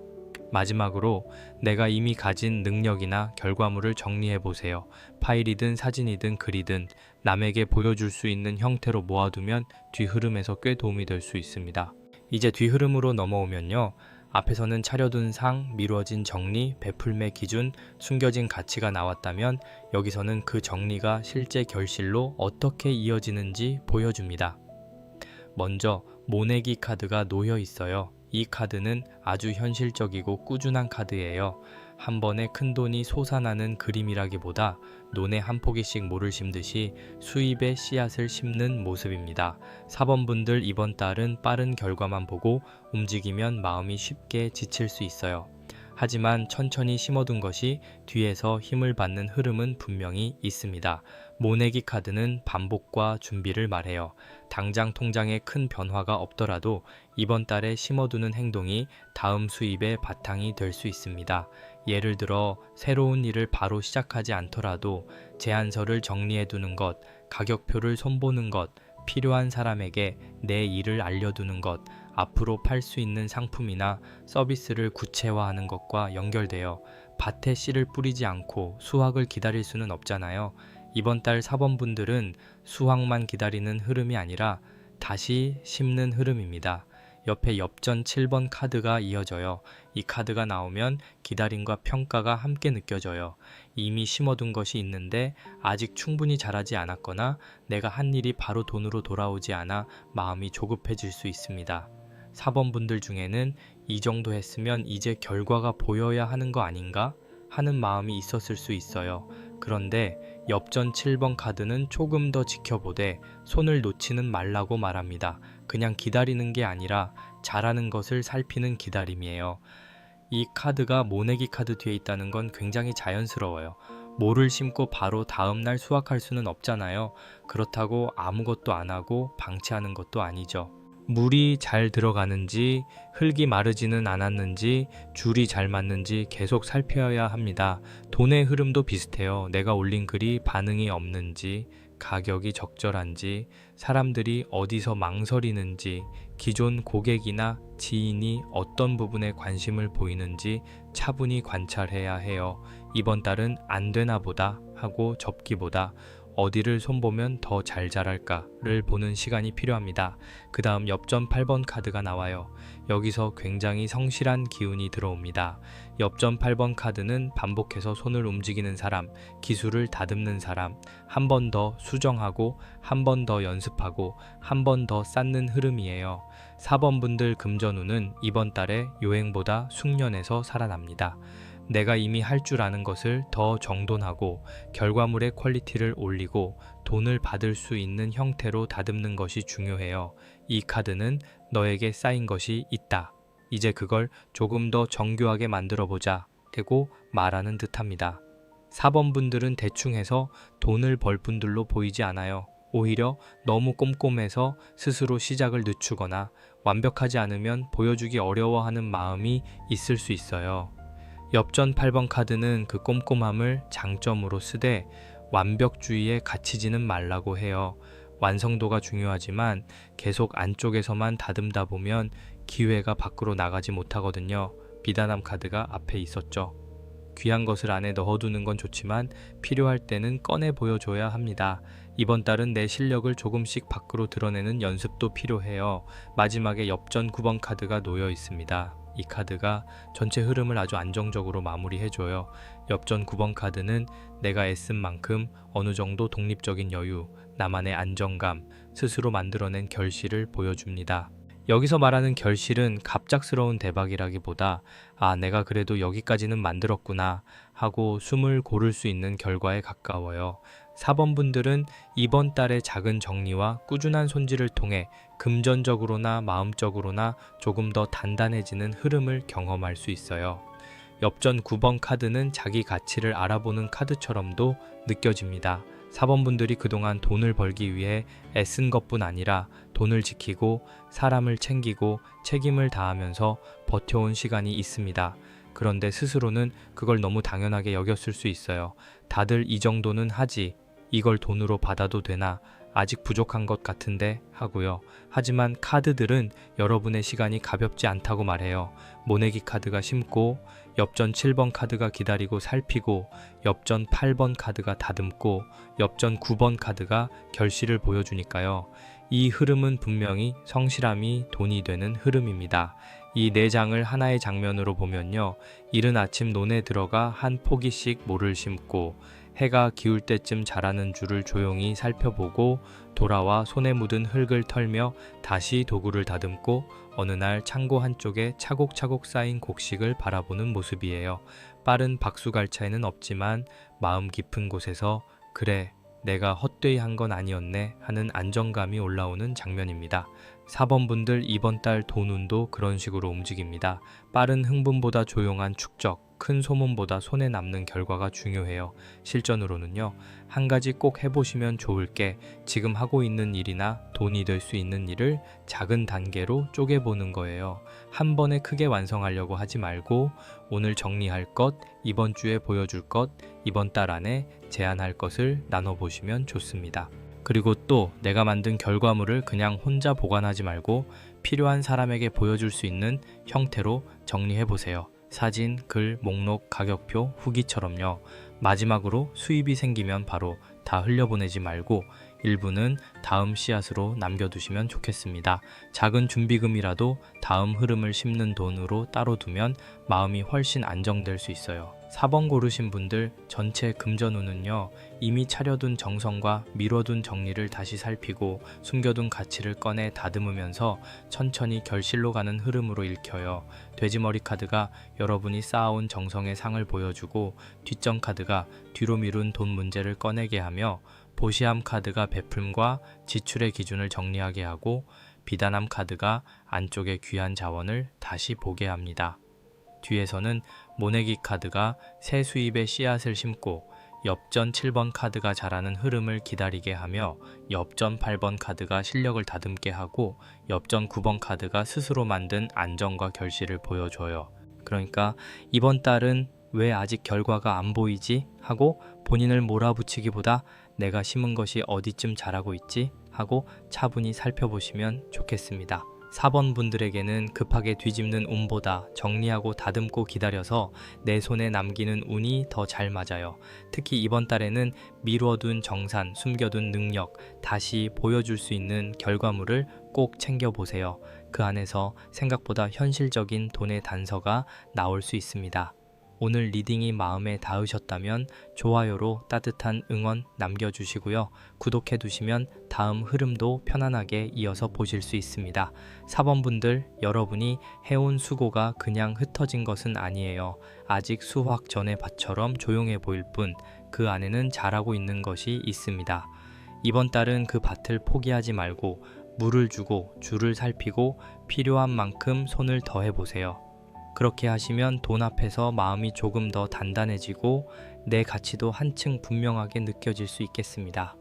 마지막으로 내가 이미 가진 능력이나 결과물을 정리해 보세요. 파일이든 사진이든 글이든 남에게 보여줄 수 있는 형태로 모아두면 뒤흐름에서 꽤 도움이 될 수 있습니다. 이제 뒤흐름으로 넘어오면요. 앞에서는 차려둔 상, 미뤄진 정리, 베풀매 기준, 숨겨진 가치가 나왔다면 여기서는 그 정리가 실제 결실로 어떻게 이어지는지 보여줍니다. 먼저 모내기 카드가 놓여 있어요. 이 카드는 아주 현실적이고 꾸준한 카드예요. 한 번에 큰 돈이 솟아나는 그림이라기보다 논에 한 포기씩 모를 심듯이 수입의 씨앗을 심는 모습입니다. 4번분들 이번 달은 빠른 결과만 보고 움직이면 마음이 쉽게 지칠 수 있어요. 하지만 천천히 심어둔 것이 뒤에서 힘을 받는 흐름은 분명히 있습니다. 모내기 카드는 반복과 준비를 말해요. 당장 통장에 큰 변화가 없더라도 이번 달에 심어두는 행동이 다음 수입의 바탕이 될 수 있습니다. 예를 들어 새로운 일을 바로 시작하지 않더라도 제안서를 정리해두는 것, 가격표를 손보는 것, 필요한 사람에게 내 일을 알려두는 것, 앞으로 팔 수 있는 상품이나 서비스를 구체화하는 것과 연결되어 밭에 씨를 뿌리지 않고 수확을 기다릴 수는 없잖아요. 이번 달 4번분들은 수확만 기다리는 흐름이 아니라 다시 심는 흐름입니다. 옆에 엽전 7번 카드가 이어져요. 이 카드가 나오면 기다림과 평가가 함께 느껴져요. 이미 심어둔 것이 있는데 아직 충분히 자라지 않았거나 내가 한 일이 바로 돈으로 돌아오지 않아 마음이 조급해질 수 있습니다. 4번분들 중에는 이 정도 했으면 이제 결과가 보여야 하는 거 아닌가 하는 마음이 있었을 수 있어요. 그런데 엽전 7번 카드는 조금 더 지켜보되 손을 놓지는 말라고 말합니다. 그냥 기다리는 게 아니라 잘하는 것을 살피는 기다림이에요. 이 카드가 모내기 카드 뒤에 있다는 건 굉장히 자연스러워요. 모를 심고 바로 다음날 수확할 수는 없잖아요. 그렇다고 아무것도 안 하고 방치하는 것도 아니죠. 물이 잘 들어가는지, 흙이 마르지는 않았는지, 줄이 잘 맞는지 계속 살펴야 합니다. 돈의 흐름도 비슷해요. 내가 올린 글이 반응이 없는지, 가격이 적절한지, 사람들이 어디서 망설이는지, 기존 고객이나 지인이 어떤 부분에 관심을 보이는지 차분히 관찰해야 해요. 이번 달은 안 되나 보다 하고 접기보다 어디를 손보면 더 잘 자랄까를 보는 시간이 필요합니다. 그 다음 엽전 8번 카드가 나와요. 여기서 굉장히 성실한 기운이 들어옵니다. 엽전 8번 카드는 반복해서 손을 움직이는 사람, 기술을 다듬는 사람, 한 번 더 수정하고 한 번 더 연습하고 한 번 더 쌓는 흐름이에요. 4번분들 금전운은 이번 달에 요행보다 숙련해서 살아납니다. 내가 이미 할 줄 아는 것을 더 정돈하고 결과물의 퀄리티를 올리고 돈을 받을 수 있는 형태로 다듬는 것이 중요해요. 이 카드는 너에게 쌓인 것이 있다. 이제 그걸 조금 더 정교하게 만들어보자. 되고 말하는 듯합니다. 4번분들은 대충 해서 돈을 벌 분들로 보이지 않아요. 오히려 너무 꼼꼼해서 스스로 시작을 늦추거나 완벽하지 않으면 보여주기 어려워하는 마음이 있을 수 있어요. 엽전 8번 카드는 그 꼼꼼함을 장점으로 쓰되 완벽주의에 갇히지는 말라고 해요. 완성도가 중요하지만 계속 안쪽에서만 다듬다 보면 기회가 밖으로 나가지 못하거든요. 비단함 카드가 앞에 있었죠. 귀한 것을 안에 넣어두는 건 좋지만 필요할 때는 꺼내 보여줘야 합니다. 이번 달은 내 실력을 조금씩 밖으로 드러내는 연습도 필요해요. 마지막에 엽전 9번 카드가 놓여 있습니다. 이 카드가 전체 흐름을 아주 안정적으로 마무리해줘요. 엽전 9번 카드는 내가 애쓴 만큼 어느 정도 독립적인 여유, 나만의 안정감, 스스로 만들어낸 결실을 보여줍니다. 여기서 말하는 결실은 갑작스러운 대박이라기보다 내가 그래도 여기까지는 만들었구나 하고 숨을 고를 수 있는 결과에 가까워요. 4번분들은 이번 달의 작은 정리와 꾸준한 손질을 통해 금전적으로나 마음적으로나 조금 더 단단해지는 흐름을 경험할 수 있어요. 엽전 9번 카드는 자기 가치를 알아보는 카드처럼도 느껴집니다. 4번분들이 그동안 돈을 벌기 위해 애쓴 것뿐 아니라 돈을 지키고 사람을 챙기고 책임을 다하면서 버텨온 시간이 있습니다. 그런데 스스로는 그걸 너무 당연하게 여겼을 수 있어요. 다들 이 정도는 하지, 이걸 돈으로 받아도 되나, 아직 부족한 것 같은데 하고요. 하지만 카드들은 여러분의 시간이 가볍지 않다고 말해요. 모내기 카드가 심고, 엽전 7번 카드가 기다리고 살피고, 엽전 8번 카드가 다듬고, 엽전 9번 카드가 결실을 보여주니까요. 이 흐름은 분명히 성실함이 돈이 되는 흐름입니다. 이 네 장을 하나의 장면으로 보면요. 이른 아침 논에 들어가 한 포기씩 모를 심고, 해가 기울 때쯤 자라는 줄을 조용히 살펴보고, 돌아와 손에 묻은 흙을 털며 다시 도구를 다듬고, 어느 날 창고 한쪽에 차곡차곡 쌓인 곡식을 바라보는 모습이에요. 빠른 박수갈차에는 없지만 마음 깊은 곳에서 그래, 내가 헛되이 한 건 아니었네 하는 안정감이 올라오는 장면입니다. 4번 분들 이번 달 돈 운도 그런 식으로 움직입니다. 빠른 흥분보다 조용한 축적, 큰 소문보다 손에 남는 결과가 중요해요. 실전으로는요. 한 가지 꼭 해보시면 좋을 게 지금 하고 있는 일이나 돈이 될 수 있는 일을 작은 단계로 쪼개보는 거예요. 한 번에 크게 완성하려고 하지 말고 오늘 정리할 것, 이번 주에 보여줄 것, 이번 달 안에 제안할 것을 나눠보시면 좋습니다. 그리고 또 내가 만든 결과물을 그냥 혼자 보관하지 말고 필요한 사람에게 보여줄 수 있는 형태로 정리해보세요. 사진, 글, 목록, 가격표, 후기처럼요. 마지막으로 수입이 생기면 바로 다 흘려보내지 말고 일부는 다음 씨앗으로 남겨두시면 좋겠습니다. 작은 준비금이라도 다음 흐름을 심는 돈으로 따로 두면 마음이 훨씬 안정될 수 있어요. 4번 고르신 분들 전체 금전운은요. 이미 차려둔 정성과 미뤄둔 정리를 다시 살피고 숨겨둔 가치를 꺼내 다듬으면서 천천히 결실로 가는 흐름으로 읽혀요. 돼지머리 카드가 여러분이 쌓아온 정성의 상을 보여주고, 뒷전 카드가 뒤로 미룬 돈 문제를 꺼내게 하며, 보시함 카드가 베풀과 지출의 기준을 정리하게 하고, 비단함 카드가 안쪽의 귀한 자원을 다시 보게 합니다. 뒤에서는 모내기 카드가 새 수입의 씨앗을 심고, 엽전 7번 카드가 자라는 흐름을 기다리게 하며, 엽전 8번 카드가 실력을 다듬게 하고, 엽전 9번 카드가 스스로 만든 안정과 결실을 보여줘요. 그러니까 이번 달은 왜 아직 결과가 안 보이지? 하고 본인을 몰아붙이기보다 내가 심은 것이 어디쯤 자라고 있지? 하고 차분히 살펴보시면 좋겠습니다. 4번 분들에게는 급하게 뒤집는 운보다 정리하고 다듬고 기다려서 내 손에 남기는 운이 더 잘 맞아요. 특히 이번 달에는 미뤄둔 정산, 숨겨둔 능력, 다시 보여줄 수 있는 결과물을 꼭 챙겨보세요. 그 안에서 생각보다 현실적인 돈의 단서가 나올 수 있습니다. 오늘 리딩이 마음에 닿으셨다면 좋아요로 따뜻한 응원 남겨주시고요. 구독해두시면 다음 흐름도 편안하게 이어서 보실 수 있습니다. 4번 분들, 여러분이 해온 수고가 그냥 흩어진 것은 아니에요. 아직 수확 전의 밭처럼 조용해 보일 뿐 그 안에는 자라고 있는 것이 있습니다. 이번 달은 그 밭을 포기하지 말고 물을 주고 줄을 살피고 필요한 만큼 손을 더해보세요. 그렇게 하시면 돈 앞에서 마음이 조금 더 단단해지고 내 가치도 한층 분명하게 느껴질 수 있겠습니다.